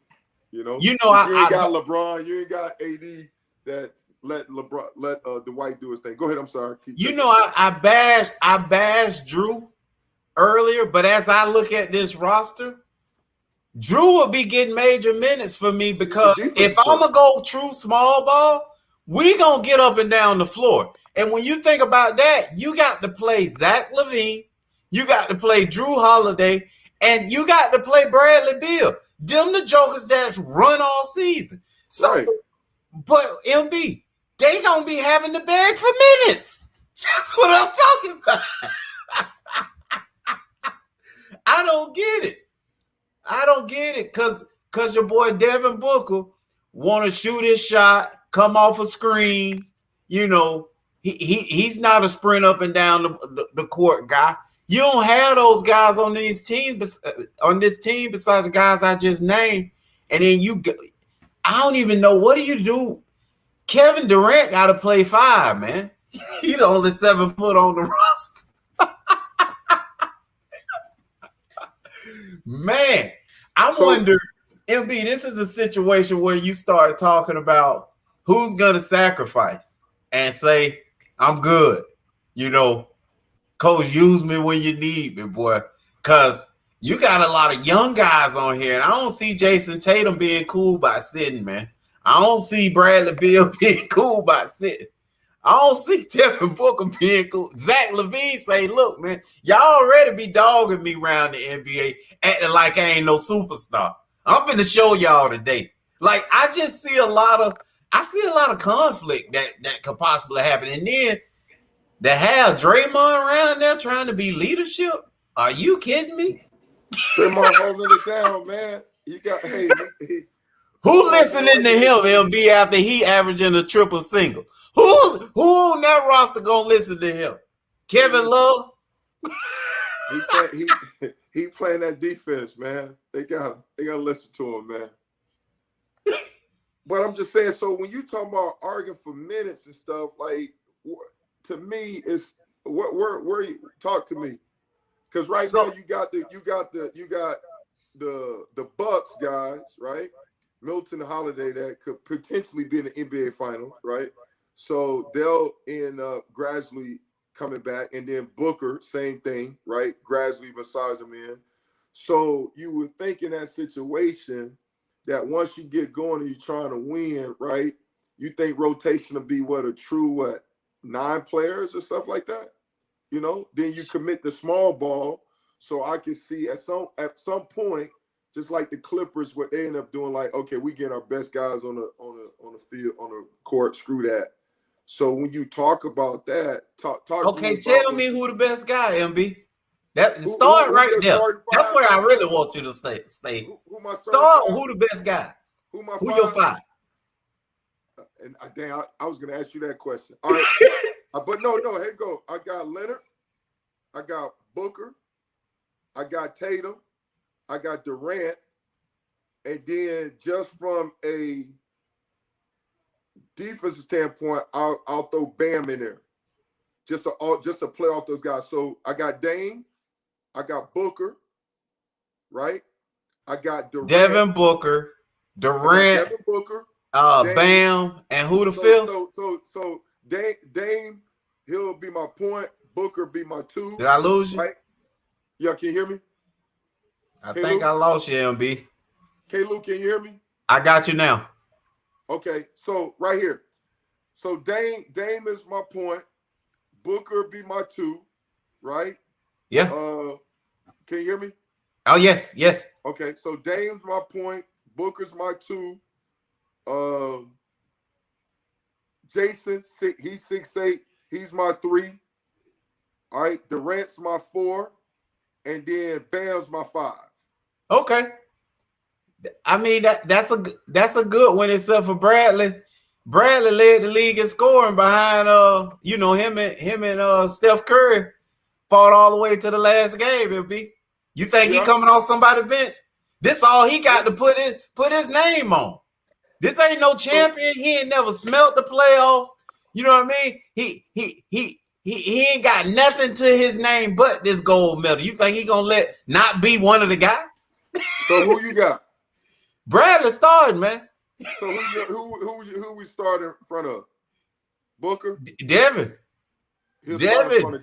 You know, you ain't got LeBron, you ain't got AD that let Dwight do his thing. Go ahead, I'm sorry. I bashed Drew earlier, but as I look at this roster, Drew will be getting major minutes for me because if I'm gonna go true small ball, we gonna get up and down the floor. And when you think about that, you got to play Zach LaVine, you got to play Drew Holiday, and you got to play Bradley Beal. Them the jokers that run all season. So, right. But MB, they gonna be having the bag for minutes. That's what I'm talking about. I don't get it because your boy Devin Booker want to shoot his shot, come off of screens. You know, he's not a sprint up and down the court guy. You don't have those guys on these teams on this team besides the guys I just named. And then I don't even know, what do you do? Kevin Durant got to play 5, man. He's only 7 foot on the roster. I wonder MB, this is a situation where you start talking about who's gonna sacrifice and say, I'm good. You know, coach, use me when you need me, boy. Cause you got a lot of young guys on here, and I don't see Jason Tatum being cool by sitting, man. I don't see Bradley Beal being cool by sitting. I don't see Devin Booker being cool. Zach LaVine say, look, man, y'all already be dogging me around the NBA, acting like I ain't no superstar. I'm finna show y'all today. Like, I see a lot of conflict that could possibly happen. And then to have Draymond around there trying to be leadership, are you kidding me? Draymond holding it down, man. You got who listening to him, MB, after he averaging a triple single? Who on that roster gonna listen to him? Kevin Love? He playing that defense, man. They gotta listen to him, man. But I'm just saying, so when you talk about arguing for minutes and stuff, like, to me, it's where you talk to me, because now you got the Bucks guys, right? Milton and Holiday that could potentially be in the NBA Finals, right? So they'll end up gradually coming back, and then Booker, same thing, right? Gradually massage them in. So you would think in that situation that once you get going and you're trying to win, right? You think rotation will be a true 9 players or stuff like that, you know? Then you commit the small ball. So I can see at some point, just like the Clippers, what they end up doing, like, okay, we get our best guys on the field, on the court, screw that. So when you talk about that, talk. Okay, tell me who the best guy, MB. Start right there. That's where I really want you to stay. Start who the best guys. Who your 5? And I was gonna ask you that question. All right, but no, here go. I got Leonard, I got Booker, I got Tatum, I got Durant, and then just from a defensive standpoint, I'll throw Bam in there, just to play off those guys. So I got Dame, I got Booker, right? I got Durant, Devin Booker, Durant, Bam, and who the fifth? So Dame, he'll be my point. Booker be my 2. Did I lose you? Right? Yeah, can you hear me? I think I lost you, MB. K-Lou, can you hear me? I got you now. Okay, so right here. So Dame is my point. Booker be my 2, right? Yeah. Can you hear me? Oh, yes. Okay, so Dame's my point. Booker's my 2. Jason, he's 6'8". He's my 3. All right, Durant's my 4. And then Bam's my 5. Okay. I mean, that's a good one, except for Bradley. Bradley led the league in scoring behind him and Steph Curry fought all the way to the last game, MB. You think he coming off somebody's bench? This all he got to put his name on. This ain't no champion. He ain't never smelt the playoffs. You know what I mean? He ain't got nothing to his name but this gold medal. You think he gonna not be one of the guys? So who you got? Bradley starting, man. So who we start in front of? Booker? Devin. Devin.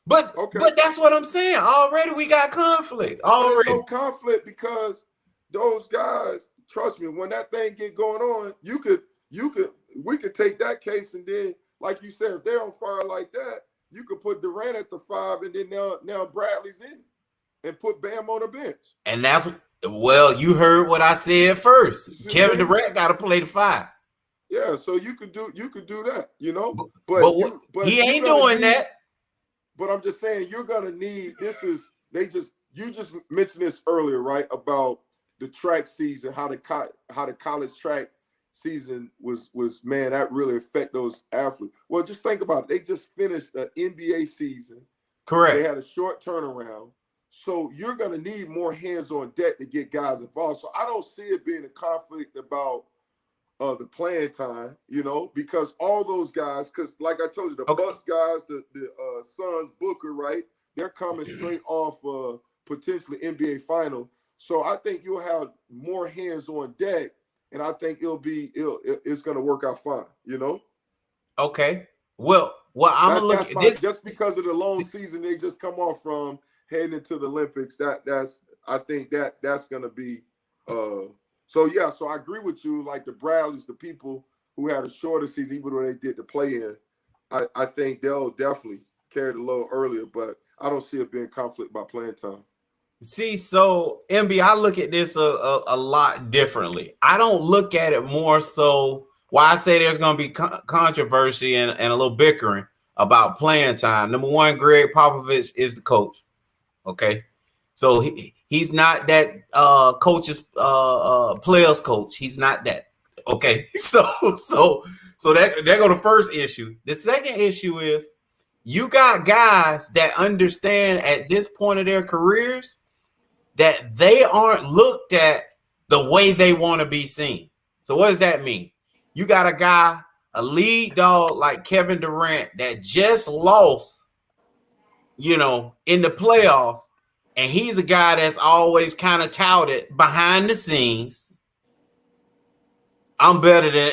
But that's what I'm saying. Already we got conflict. Already. There's no conflict because those guys, trust me, when that thing get going on, we could take that case, and then, like you said, if they're on fire like that, you could put Durant at the 5, and then now Bradley's in and put Bam on the bench. And that's you heard what I said first. Kevin Durant got to play the 5. Yeah, so you could do that, you know. But he ain't doing that. But I'm just saying, you're gonna need. You just mentioned this earlier, right? About the track season, how the college track season was man, that really affect those athletes. Well, just think about it. They just finished the NBA season. Correct. They had a short turnaround. So you're going to need more hands on deck to get guys involved. So I don't see it being a conflict about the playing time, you know, because all those guys, because like I told you, the Bucks guys, the Suns, Booker, right? They're coming straight off potentially NBA final. So I think you'll have more hands on deck, and I think it's going to work out fine. You know. Okay. Well, I'm gonna look at this just because of the long season they just come off from heading into the Olympics. I think that's going to be. So yeah. So I agree with you. Like the Bradleys, the people who had a shorter season, even though they did the play in, I think they'll definitely carry the load earlier. But I don't see it being conflict by playing time. See, so MB, I look at this a lot differently. I don't look at it more so. Why I say there's going to be controversy and a little bickering about playing time. Number one, Greg Popovich is the coach. Okay, so he's not that players coach. He's not that. Okay, so that there go the first issue. The second issue is you got guys that understand at this point of their careers that they aren't looked at the way they want to be seen. So what does that mean? You got a guy, a lead dog like Kevin Durant that just lost, in the playoffs, and he's a guy that's always kind of touted behind the scenes. I'm better than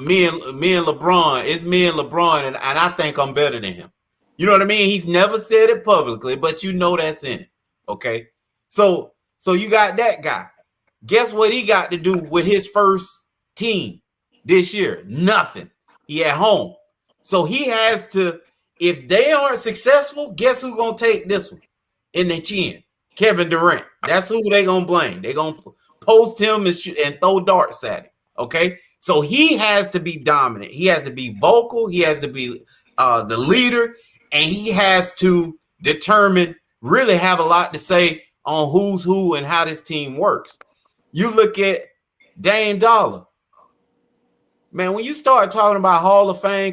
me and LeBron. It's me and LeBron, and I think I'm better than him. You know what I mean? He's never said it publicly, but that's in it. Okay. So you got that guy. Guess what he got to do with his first team this year? Nothing. He at home. So he has to, if they aren't successful, guess who's going to take this one in the chin? Kevin Durant. That's who they going to blame. They're going to post him and throw darts at him. Okay? So he has to be dominant. He has to be vocal. He has to be the leader. And he has to really have a lot to say on who's who and how this team works. You look at Dame Dollar. Man, when you start talking about Hall of Fame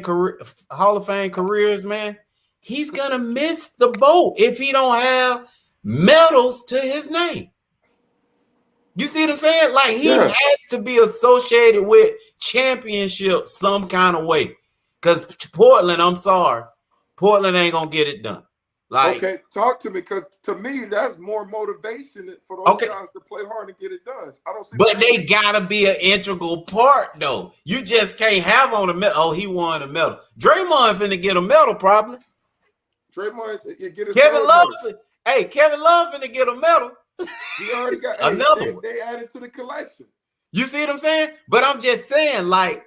careers, man, he's gonna miss the boat if he don't have medals to his name. You see what I'm saying? Like he has to be associated with championship some kind of way. Because Portland, I'm sorry, Portland ain't gonna get it done. Like, okay, talk to me, because to me that's more motivation for those guys to play hard and get it done. I don't see. But they gotta be an integral part, though. You just can't have on a medal. Oh, he won a medal. Draymond finna get a medal, probably. Draymond, you get his Kevin Love. Hey, Kevin Love finna get a medal. He already got another. They added to the collection. You see what I'm saying? But I'm just saying, like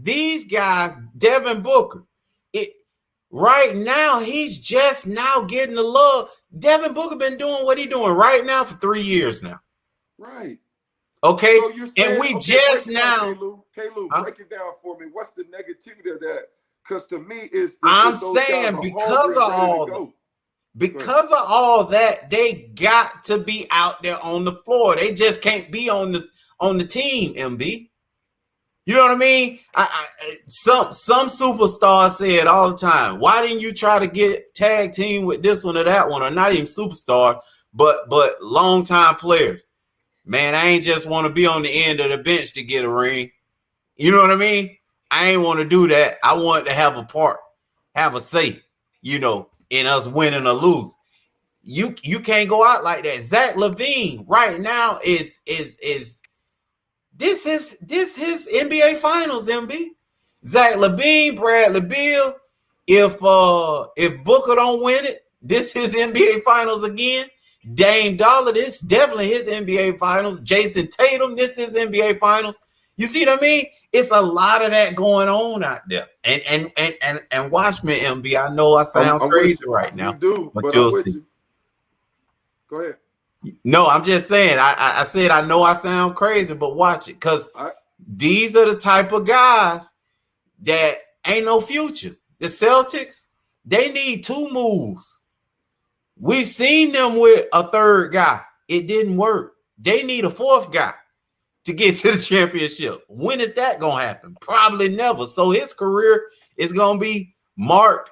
these guys, Devin Booker. Right now, he's just now getting the love. Devin Booker been doing what he's doing right now for 3 years now. Right. Okay. So you're saying, and we just now. K-Lou, break it down for me. What's the negativity of that? Because to me, I'm saying because of all that, they got to be out there on the floor. They just can't be on the team, MB. You know what I mean? Some superstars say it all the time. Why didn't you try to get tag team with this one or that one, or not even superstar, but longtime players? Man, I ain't just want to be on the end of the bench to get a ring. You know what I mean? I ain't want to do that. I want to have a part, have a say, in us winning or losing. You can't go out like that. Zach LaVine right now is This is NBA Finals, MB. Zach LaVine, Bradley Beal. If Booker don't win it, this is NBA Finals again. Dame Dollar, this definitely his NBA Finals. Jason Tatum, this is NBA Finals. You see what I mean? It's a lot of that going on out there. And watch me, MB. I know I sound crazy right now. You do, but I'm with you. Go ahead. No, I'm just saying. I said I know I sound crazy, but watch it, because these are the type of guys that ain't no future. The Celtics, they need 2 moves. We've seen them with a third guy. It didn't work. They need a 4th guy to get to the championship. When is that gonna happen? Probably never. So his career is gonna be marked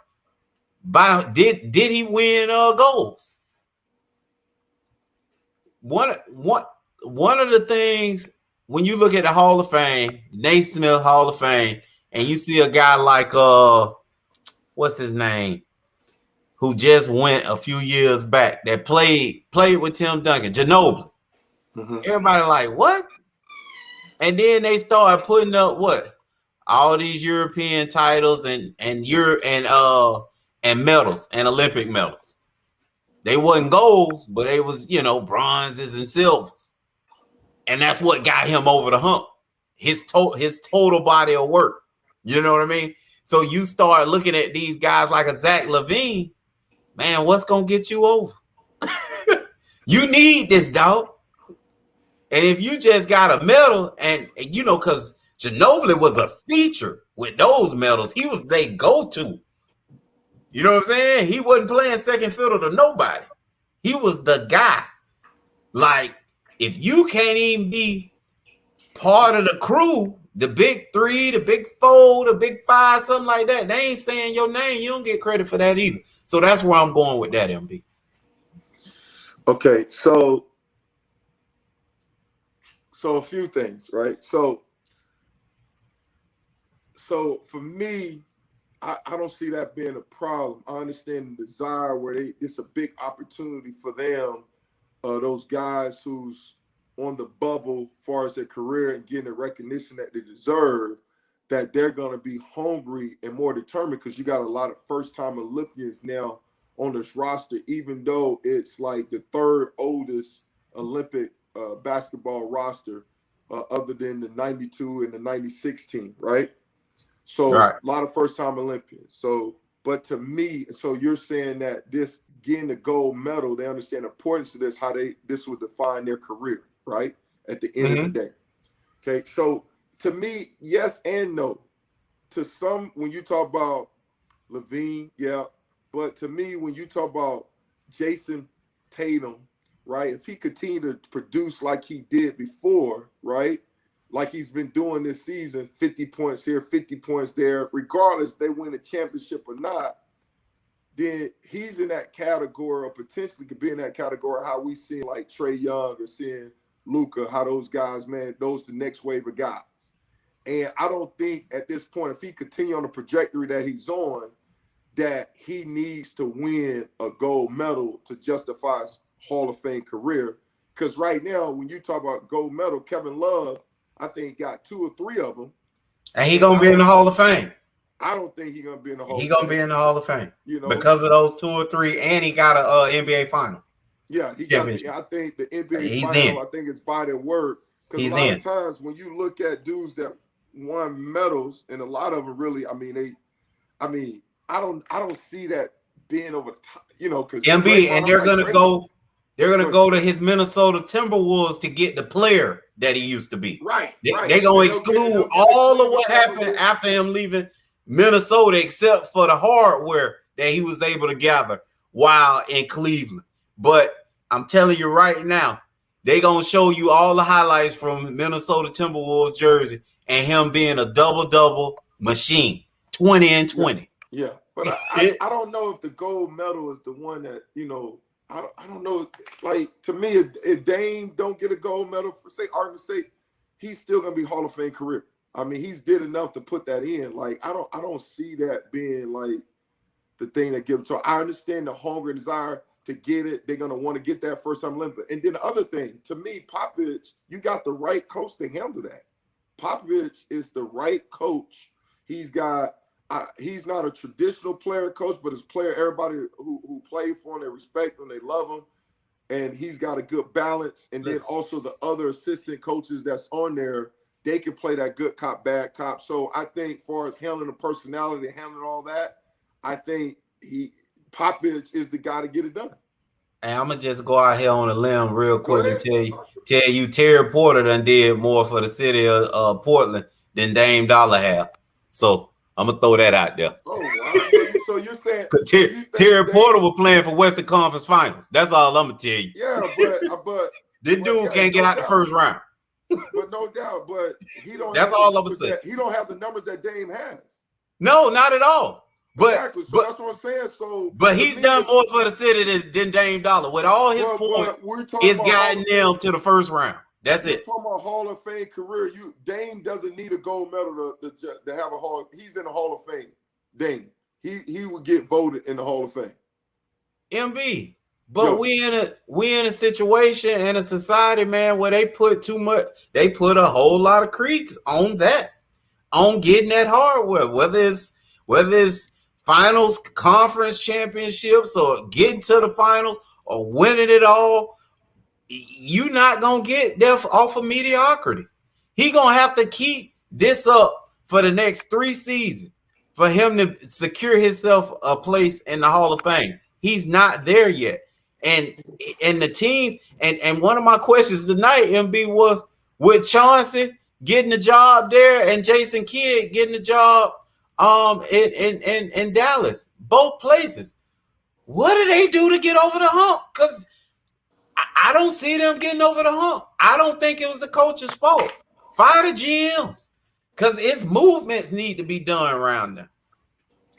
by did he win goals? One of the things when you look at the Hall of Fame, Naismith Hall of Fame, and you see a guy like what's his name? who just went a few years back that played with Tim Duncan, Ginobili. Mm-hmm. Everybody like, what? And then they started putting up what? All these European titles and medals and Olympic medals. They wasn't golds, but they was, bronzes and silvers. And that's what got him over the hump. His total body of work. You know what I mean? So you start looking at these guys like a Zach LaVine, man, what's gonna get you over? You need this, dog. And if you just got a medal, and because Ginobili was a feature with those medals, he was they go-to. You know what I'm saying? He wasn't playing second fiddle to nobody. He was the guy. Like, if you can't even be part of the crew, the big three, the big four, the big five, something like that, they ain't saying your name. You don't get credit for that either. So that's where I'm going with that, MB. Okay, so a few things, right? So for me, I don't see that being a problem. I understand the desire where it's a big opportunity for them, those guys who's on the bubble as far as their career and getting the recognition that they deserve, that they're going to be hungry and more determined, because you got a lot of first-time Olympians now on this roster, even though it's like the third oldest Olympic basketball roster other than the 92 and the 96 team, right? So right. A lot of first-time Olympians. So, but to me, so you're saying that this getting the gold medal, they understand the importance of this, how this would define their career, right? At the end of the day. Okay, so to me, yes and no. To some, when you talk about LaVine, yeah. But to me, when you talk about Jason Tatum, right, if he continued to produce like he did before, right, like he's been doing this season, 50 points here, 50 points there, regardless if they win a championship or not, then he's in that category, or potentially could be in that category, how we see like Trae Young or seeing Luka, how those guys, man, those the next wave of guys. And I don't think at this point, if he continue on the trajectory that he's on, that he needs to win a gold medal to justify his Hall of Fame career. Because right now, when you talk about gold medal, Kevin Love, I think, got 2 or 3 of them. And he's going to be in the Hall of Fame. I don't think he's going to be in the Hall of Fame. He's going to be in the Hall of Fame. Because of those 2 or 3, and he got a NBA final. Yeah, he got. I think the NBA final, I think it's by their word. Because a lot of times when you look at dudes that won medals, and a lot of them really, I don't see that being over the top, because MB, and they're gonna go. They're gonna go to his Minnesota Timberwolves to get the player that he used to be. Right. They're gonna exclude all of what happened after him leaving Minnesota, except for the hardware that he was able to gather while in Cleveland. But I'm telling you right now, they're gonna show you all the highlights from Minnesota Timberwolves jersey and him being a double-double machine, 20 and 20. Yeah, but I don't know if the gold medal is the one that, I don't know. Like, to me, if Dame don't get a gold medal, for argument's sake, he's still gonna be Hall of Fame career. I mean, he's did enough to put that in. Like, I don't see that being like the thing that gives him. So I understand the hunger and desire to get it. They're gonna want to get that first time Olympic. And then the other thing, to me, Popovich, you got the right coach to handle that. Popovich is the right coach. He's got. He's not a traditional player coach, but his player, everybody who play for him, they respect him, they love him, and he's got a good balance. And then also the other assistant coaches that's on there, they can play that good cop, bad cop. So I think, as far as handling the personality, handling all that, I think Popovich is the guy to get it done. And I'm gonna just go out here on a limb real quick and tell you, Terry Porter done did more for the city of Portland than Dame Dollar have. So I'm gonna throw that out there. Oh wow! So you're saying Terry Porter was playing for Western Conference Finals. That's all I'm gonna tell you. Yeah, but this dude can't get out the first round. But no doubt, but he don't. That's all I'm gonna say. He don't have the numbers that Dame has. No, not at all. But exactly. So that's what I'm saying. So, but he's done more for the city than Dame Dollar. With all his points, it's gotten them to the first round. That's it. Talking about Hall of Fame career, Dame doesn't need a gold medal to have a Hall. He's in the Hall of Fame. Dame, he would get voted in the Hall of Fame. MB. But Yo. we in a situation and a society, man, where they put a whole lot of credence on that, on getting that hardware, whether it's finals, conference championships, or getting to the finals, or winning it all. You not gonna get there off of mediocrity. He gonna have to keep this up for the next 3 seasons for him to secure himself a place in the Hall of Fame. He's not there yet. And the team, and one of my questions tonight, MB, was with Chauncy getting the job there and Chauncy and Kidd getting the job in Dallas, both places. What do they do to get over the hump? Because I don't see them getting over the hump. I don't think it was the coach's fault. Fire the GMs, because its movements need to be done around them.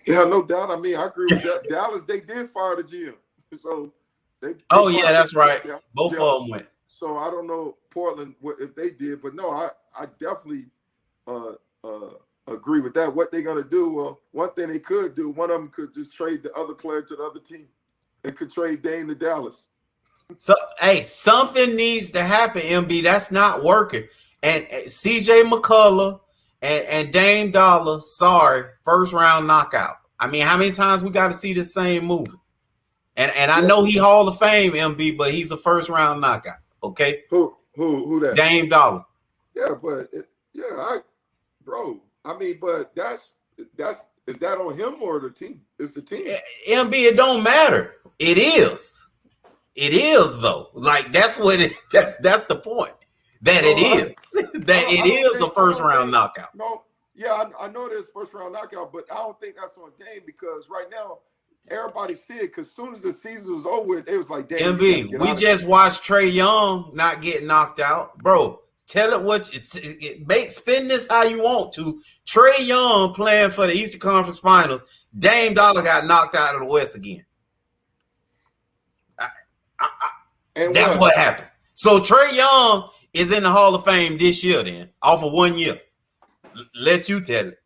Yeah, no doubt. I mean, I agree with that. Dallas, they did fire the GM. So they yeah, that's right. Both of them went. So I don't know Portland if they did, but no, I definitely agree with that. What they're gonna do? Well, one thing they could do, one of them could just trade the other player to the other team. They could trade Dame to Dallas. So hey, something needs to happen, MB. That's not working. And CJ McCullough and Dame Dollar, sorry, first round knockout. I mean, how many times we got to see the same movie? And I know he Hall of Fame, MB, but he's a first round knockout. Okay. Who that? Dame Dollar. Yeah, but bro. I mean, but is that on him or the team? It's the team. MB, it don't matter. It is. It is though. Like that's the point. That it is a first round knockout. No, yeah, I know it is first round knockout, but I don't think that's on Dame because right now everybody see it because as soon as the season was over, it was like Dame. MB, we just watched Trae Young not get knocked out, bro. Tell it what spin this how you want to. Trae Young playing for the Eastern Conference Finals. Dame Dollar got knocked out of the West again. That's what happened. So Trae Young is in the Hall of Fame this year, then, off of 1 year. Let you tell it.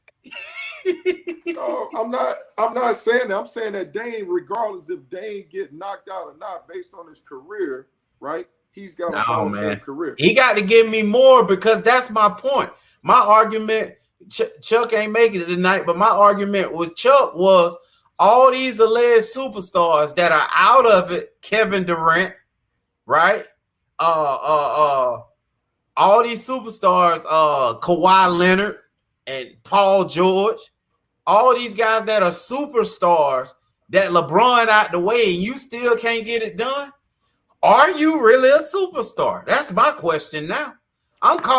No, I'm not saying that. I'm saying that Dame, regardless if Dame get knocked out or not, based on his career, right? He's got a Hall of Fame career. He got to give me more because that's my point. My argument, Chuck ain't making it tonight, but my argument with Chuck was all these alleged superstars that are out of it, Kevin Durant, right? All these superstars, Kawhi Leonard and Paul George, all these guys that are superstars that LeBron out the way and you still can't get it done. Are you really a superstar? That's my question now.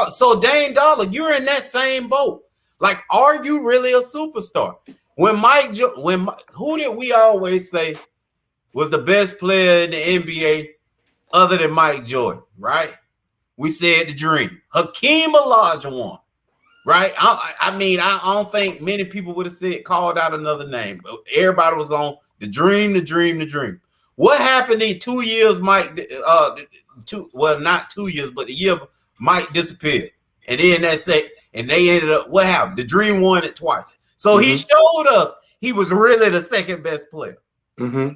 So Dame Dollar, you're in that same boat. Like, are you really a superstar? Who did we always say was the best player in the NBA other than Mike Jordan, right? We said the Dream. Hakeem Olajuwon, right? I don't think many people would have called out another name, but everybody was on the Dream, the Dream, the Dream. What happened in 2 years, Mike? Not 2 years, but the year Mike disappeared, and then and they ended up. What happened? The Dream won it twice, so he showed us he was really the second best player. Mm-hmm.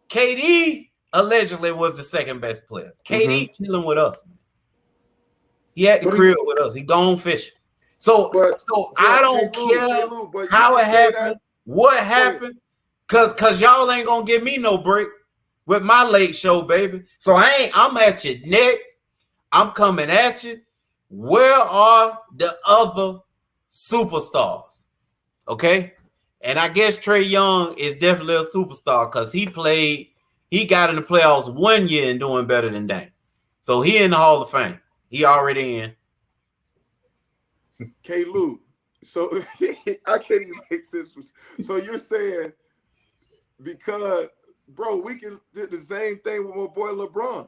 KD allegedly was the second best player. KD chilling with us, man. He had the crib with us. He gone fishing. So I don't care how it happened, what happened, cause y'all ain't gonna give me no break with my late show, baby. So I'm at your neck. I'm coming at you. Where are the other superstars? Okay. And I guess Trae Young is definitely a superstar because he got in the playoffs 1 year and doing better than Dame. So he in the Hall of Fame. He already in. K. Lou. So I can't even make sense. So you're saying because, bro, we can do the same thing with my boy LeBron.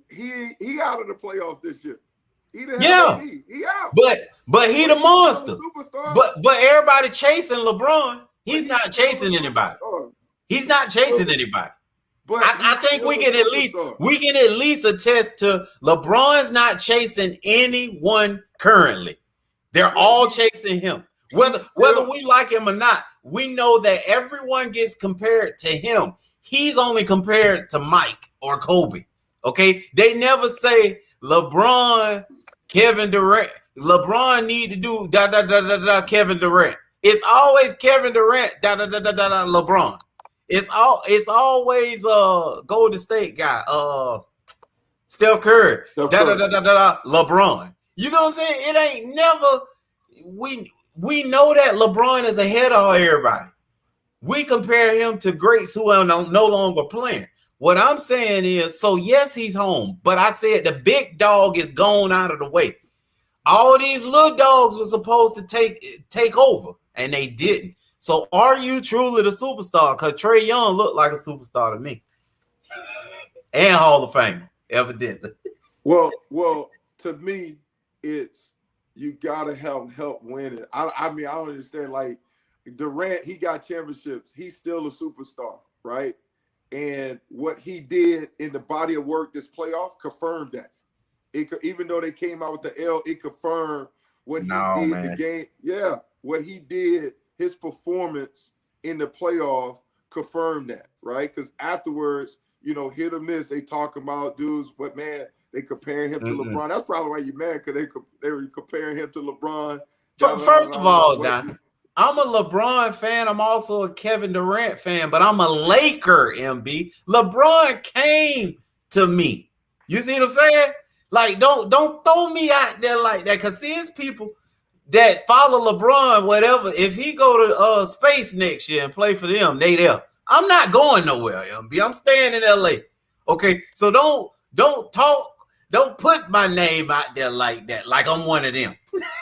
He out of the playoffs this year. He didn't have he out. But he the monster. Superstar. But everybody chasing LeBron. He's not chasing anybody. He's not chasing anybody. But I think we can at least attest to LeBron's not chasing anyone currently. They're all chasing him. Whether we like him or not, we know that everyone gets compared to him. he's only compared to Mike or Kobe. Okay, they never say LeBron, Kevin Durant. LeBron need to do da da da da da. Kevin Durant. It's always Kevin Durant da da da da da da. LeBron. It's always Golden State guy. Steph Curry. Da da da da da. LeBron. You know what I'm saying? It ain't never. We know that LeBron is ahead of everybody. We compare him to greats who are no longer playing. What I'm saying is, so yes, he's home, but I said the big dog is gone out of the way. All these little dogs were supposed to take over, and they didn't. So are you truly the superstar? Because Trae Young looked like a superstar to me. And Hall of Fame, evidently. Well, to me, it's you gotta have help winning. I mean, I don't understand. Like Durant, he got championships. He's still a superstar, right? And what he did in the body of work this playoff confirmed that. Even though they came out with the L, it confirmed what he did in the game. Yeah, what he did, his performance in the playoff confirmed that, right? Because afterwards, hit or miss, they talking about dudes, but man, they comparing him to LeBron. That's probably why you're mad, because they were comparing him to LeBron. First of all, now, I'm a LeBron fan. I'm also a Kevin Durant fan, but I'm a Laker, MB. LeBron came to me. You see what I'm saying? Like, don't throw me out there like that, because there's people that follow LeBron, whatever. If he go to space next year and play for them, they there. I'm not going nowhere, MB. I'm staying in LA. Okay, so don't put my name out there like that, like I'm one of them.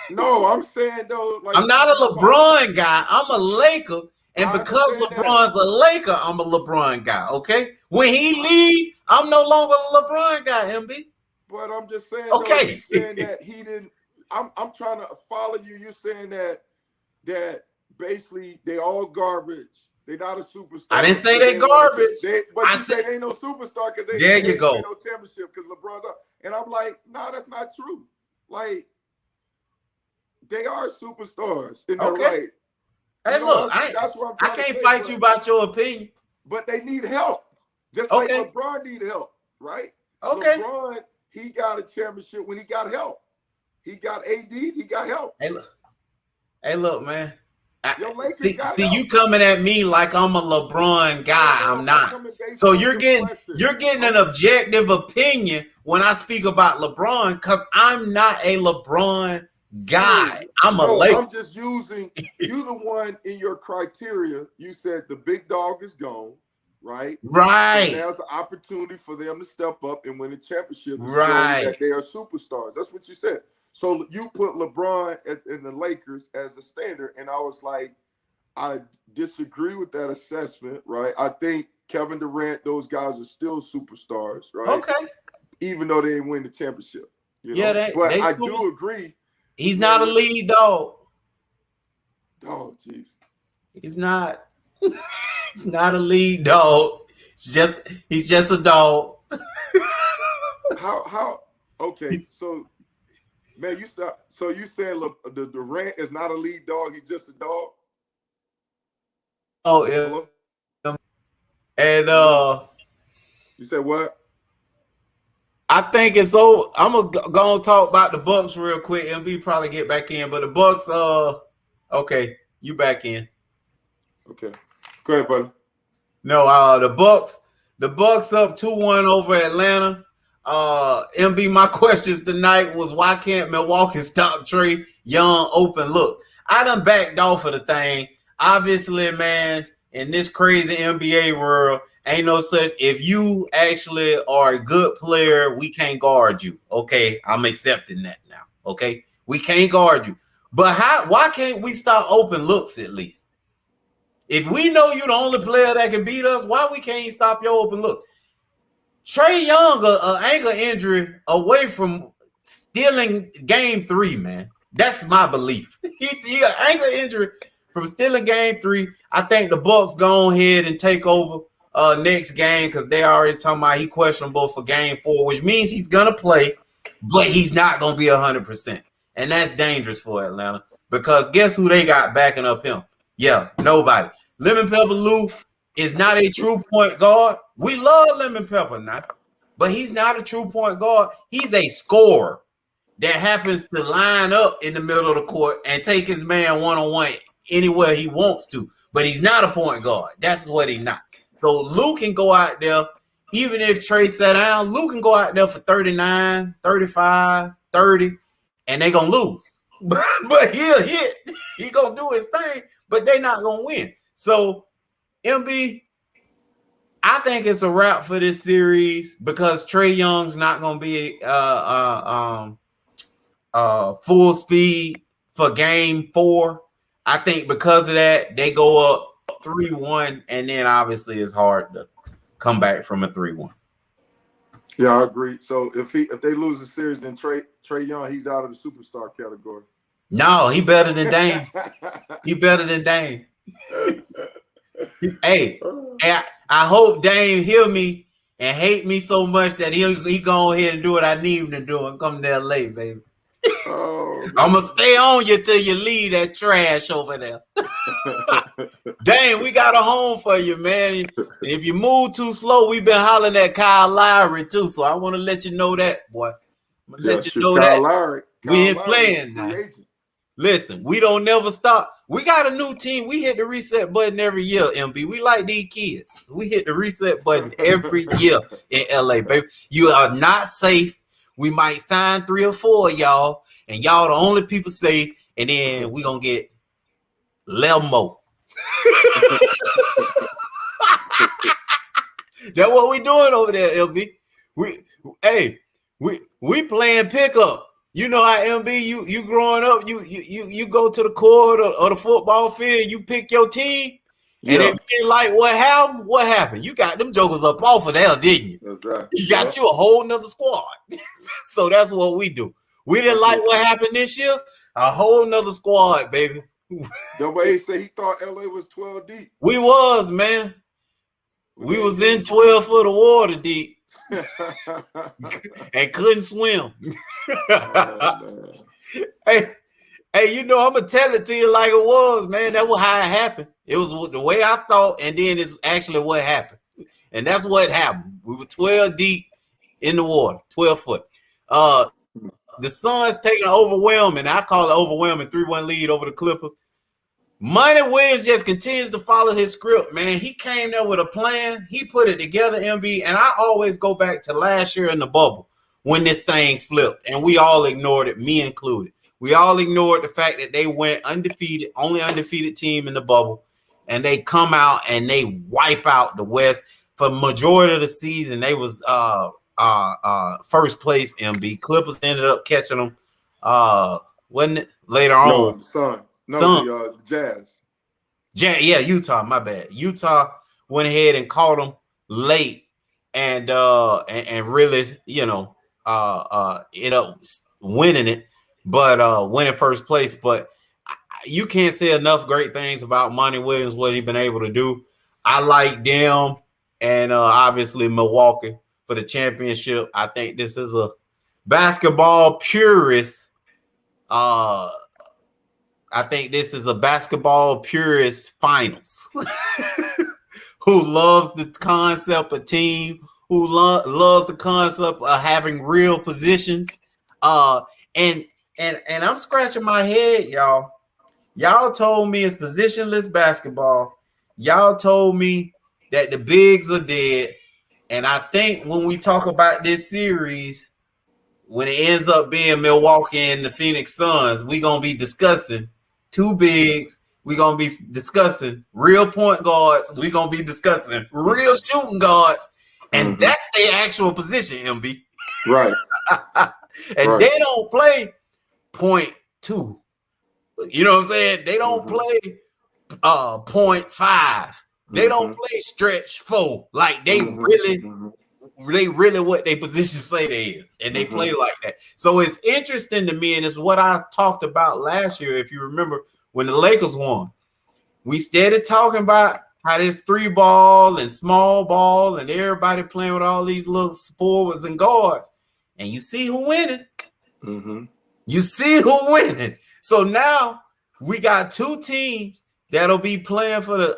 No, I'm saying though, like I'm not a LeBron guy. I'm a Laker, and because LeBron's a Laker, I'm a LeBron guy. Okay, when he leave, I'm no longer a LeBron guy, MB. But I'm just saying, okay, though, saying that he didn't. I'm trying to follow you. You're saying that basically they all garbage. They're not a superstar. I didn't say they garbage. But you say they ain't no superstar because there you go. No championship because LeBron's up. And I'm like, no, that's not true. Like, they are superstars in their right. Hey, look, that's what I can't fight you about your opinion. But they need help. Just like LeBron need help, right? Okay. LeBron, he got a championship when he got help. He got AD, he got help. Hey, look, man. See, you coming at me like I'm a LeBron guy. I'm not. So you're getting an objective opinion when I speak about LeBron, because I'm not a LeBron guy. I'm a Laker. I'm just using you, the one in your criteria. You said the big dog is gone, right? Right. And there's an opportunity for them to step up and win a championship. Right. That they are superstars. That's what you said. So you put LeBron in the Lakers as a standard, and I was like, I disagree with that assessment, right? I think Kevin Durant, those guys are still superstars, right? Okay. Even though they didn't win the championship. Yeah, but I do agree. He's not a lead dog. Oh, jeez. He's not. He's not a lead dog. He's just a dog. How? Okay, so. Man, you saying the Durant is not a lead dog? He's just a dog. Oh, yeah. And you said what? I think it's so. I'm gonna talk about the Bucks real quick, and we probably get back in. But the Bucks, okay, you back in. Okay, go ahead, buddy. No, the Bucks up 2-1 over Atlanta. MB, my questions tonight was, why can't Milwaukee stop Trae Young open look? I done backed off of the thing. Obviously, man, in this crazy NBA world, ain't no such. If you actually are a good player, we can't guard you. Okay, I'm accepting that now. Okay, we can't guard you. But why can't we stop open looks at least? If we know you're the only player that can beat us, why we can't stop your open looks? Trae Young, an ankle injury away from stealing game 3, man. That's my belief. He got ankle injury from stealing game 3. I think the Bucks go ahead and take over next game, because they already talking about he questionable for game 4, which means he's gonna play, but he's not gonna be 100%, and that's dangerous for Atlanta, because guess who they got backing up him? Yeah, nobody. Lemon Pepper Lou, is not a true point guard. We love Lemon Pepper now, but he's not a true point guard. He's a scorer that happens to line up in the middle of the court and take his man one-on-one anywhere he wants to. But he's not a point guard. That's what he's not. So Luke can go out there, even if Trey sat down, Luke can go out there for 39, 35, 30, and they're going to lose. But he'll hit. He going to do his thing, but they're not going to win. So, MB, I think it's a wrap for this series because Trey Young's not going to be full speed for game 4. I think because of that, they go up 3-1, and then obviously it's hard to come back from a 3-1. Yeah, I agree. So if they lose the series, then Trey Young, he's out of the superstar category. No, he better than Dame. He better than Dame. Hey, I hope Dame hear me and hate me so much that he go ahead and do what I need him to do and come to LA, baby. Oh, I'm gonna stay on you till you leave that trash over there. Dang, we got a home for you, man. If you move too slow, we've been hollering at Kyle Lowry too. So I want to let you know that, boy. I'm gonna let you know Kyle that Lowry, we ain't playing now. Listen, we don't never stop. We got a new team. We hit the reset button every year, MB. We like these kids. We hit the reset button every year in LA, baby. You are not safe. We might sign 3 or 4 of y'all, and y'all the only people safe, and then we gonna get Lelmo. That's what we doing over there, LB. We playing pickup. You know how MB, you growing up, you go to the court or the football field, you pick your team, and if you didn't like what happened? You got them jokers up off of there, didn't you? That's right. You got you a whole nother squad. So that's what we do. We didn't like what happened this year, a whole nother squad, baby. Nobody say he thought LA was 12 deep. We was, man. We was in 12 foot of water deep. And couldn't swim. Hey, you know, I'm gonna tell it to you like it was, man. That was how it happened. It was the way I thought, and then it's actually what happened. And that's what happened. We were 12 deep in the water, 12 foot. The Suns taking an overwhelming, I call it overwhelming 3-1 lead over the Clippers. Monty Williams just continues to follow his script, man. He came there with a plan. He put it together, MB. And I always go back to last year in the bubble when this thing flipped. And we all ignored it, me included. We all ignored the fact that they went undefeated, only undefeated team in the bubble. And they come out and they wipe out the West. For the majority of the season, they was first place, MB. Clippers ended up catching them, wasn't it, later on? No, the Suns. No, the Jazz. Yeah, Utah. My bad. Utah went ahead and caught them late, and really, you know, ended up winning it, but winning first place. But you can't say enough great things about Monty Williams, what he's been able to do. I like them, and obviously Milwaukee for the championship. I think this is a basketball purist. I think this is a basketball purist finals who loves the concept of team, who loves the concept of having real positions. And I'm scratching my head, y'all. Y'all told me it's positionless basketball. Y'all told me that the bigs are dead. And I think when we talk about this series, when it ends up being Milwaukee and the Phoenix Suns, we're going to be discussing two bigs. We're going to be discussing real point guards. We're going to be discussing real shooting guards. And that's their actual position, MB. Right. And they don't play .2. You know what I'm saying? They don't play .5. They don't play stretch 4. Like they really what they position say they is, and they play like that. So it's interesting to me, and it's what I talked about last year. If you remember when the Lakers won, we started talking about how this 3-ball and small ball and everybody playing with all these little forwards and guards, and you see who winning. You see who winning. So now we got two teams that'll be playing for the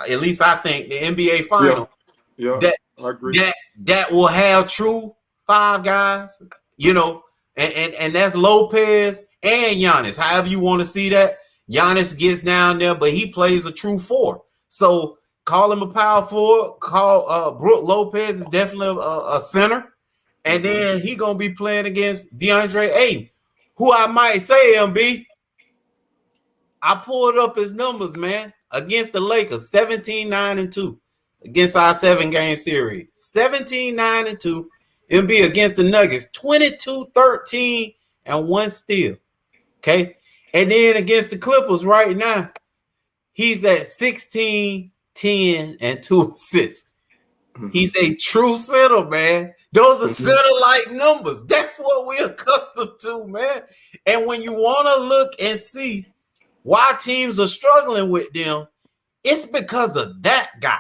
at least I think the NBA final. Yeah, that I agree. that will have true five guys, you know, and that's Lopez and Giannis. However you want to see that. Giannis gets down there, but he plays a true four. So call him a power forward. Call Brook Lopez is definitely a center. And then he gonna be playing against DeAndre Ayton, who I might say, MB, I pulled up his numbers, man, against the Lakers, 17-9-2 against our 7-game series. 17-9-2. MB against the Nuggets, 22-13 and 1 steal. Okay. And then against the Clippers right now, he's at 16-10 and 2 assists. He's a true center, man. Those are center-like numbers. That's what we're accustomed to, man. And when you want to look and see why teams are struggling with them, it's because of that guy.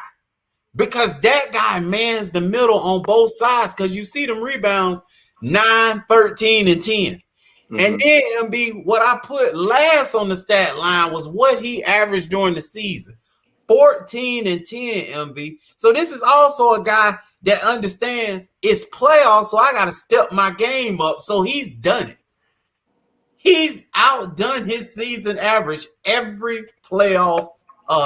Because that guy mans the middle on both sides. Because you see them rebounds 9, 13, and 10. And then, MB, what I put last on the stat line was what he averaged during the season. 14 and 10, MB. So this is also a guy that understands it's playoffs, so I got to step my game up. So he's done it. He's outdone his season average every playoff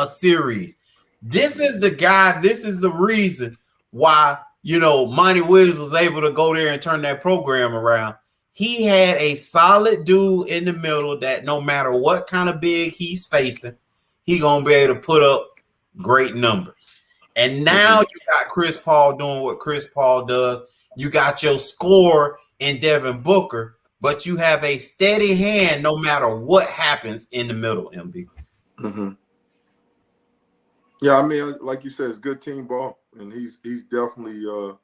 series. This is the guy. This is the reason why, you know, Monty Williams was able to go there and turn that program around. He had a solid dude in the middle that no matter what kind of big he's facing, he going to be able to put up great numbers. And now you got Chris Paul doing what Chris Paul does. You got your scorer in Devin Booker, but you have a steady hand no matter what happens in the middle, MB. Yeah, I mean, like you said, it's good team ball, and he's definitely a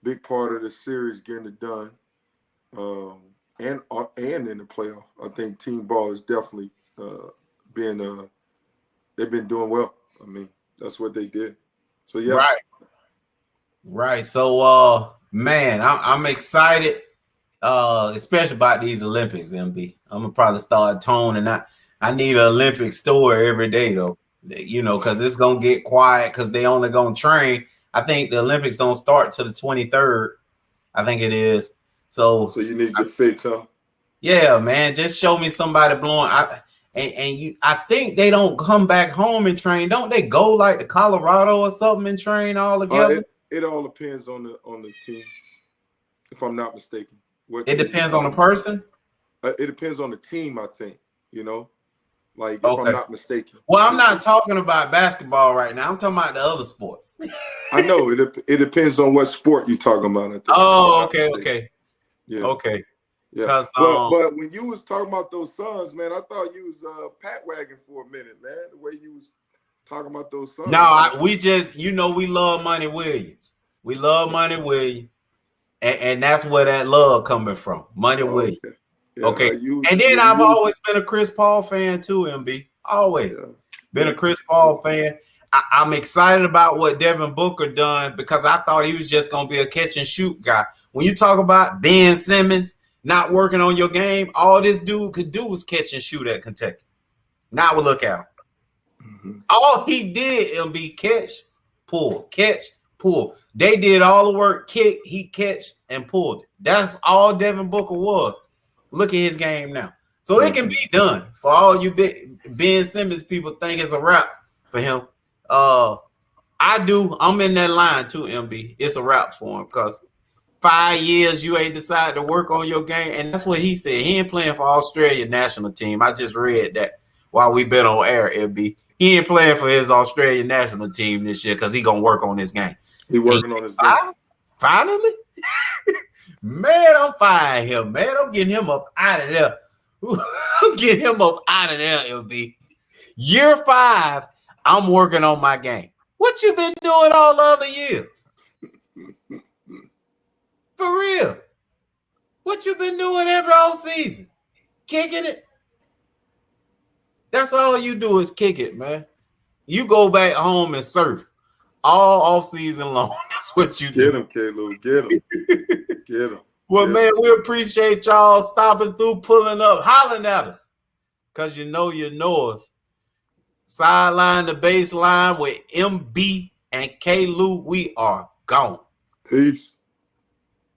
big part of the series getting it done, and in the playoff. I think team ball is definitely they've been doing well. I mean, that's what they did. So yeah, right. So man, I'm excited, especially about these Olympics, MB. I'm gonna probably start toning. I need an Olympic story every day though. You know, because it's gonna get quiet because they only gonna train. I think the Olympics don't start till the 23rd. I think it is. So you need your fix, huh? Yeah, man. Just show me somebody blowing. I think they don't come back home and train. Don't they go like to Colorado or something and train all together? It all depends on the team, if I'm not mistaken. It depends on the person. It depends on the team, I think. You know. Like, if I'm not mistaken. Well, I'm not talking about basketball right now. I'm talking about the other sports. I know. It depends on what sport you're talking about. I think. Oh, okay. Yeah. Okay. Yeah. But when you was talking about those Suns, man, I thought you was pat wagging for a minute, man. The way you was talking about those Suns. No, we just, we love Monty Williams. We love Monty Williams. And that's where that love coming from. Monty Williams. Okay. And then I've always been a Chris Paul fan too, MB. Always been a Chris Paul fan. I'm excited about what Devin Booker done because I thought he was just going to be a catch and shoot guy. When you talk about Ben Simmons not working on your game, all this dude could do was catch and shoot at Kentucky. Now we look at him. All he did, MB, catch, pull, catch, pull. They did all the work, kick, he catch, and pulled it. That's all Devin Booker was. Look at his game now. So it can be done. For all you Ben Simmons people think it's a wrap for him. I do. I'm in that line too, MB. It's a wrap for him because 5 years you ain't decided to work on your game. And that's what he said. He ain't playing for Australia national team. I just read that while we been on air, MB. He ain't playing for his Australian national team this year because he going to work on his game. He working on his game. Finally? Man, I'm firing him, man. I'm getting him up out of there. I'm getting him up out of there, LB. Year 5, I'm working on my game. What you been doing all the other years? For real. What you been doing every off season? Kicking it? That's all you do is kick it, man. You go back home and surf all off season long. That's what you do. Get him, K-Lou. Get him. Get him. Well, man, we appreciate y'all stopping through, pulling up, hollering at us. Because you know us. Sideline to baseline with MB and K. Lou. We are gone. Peace.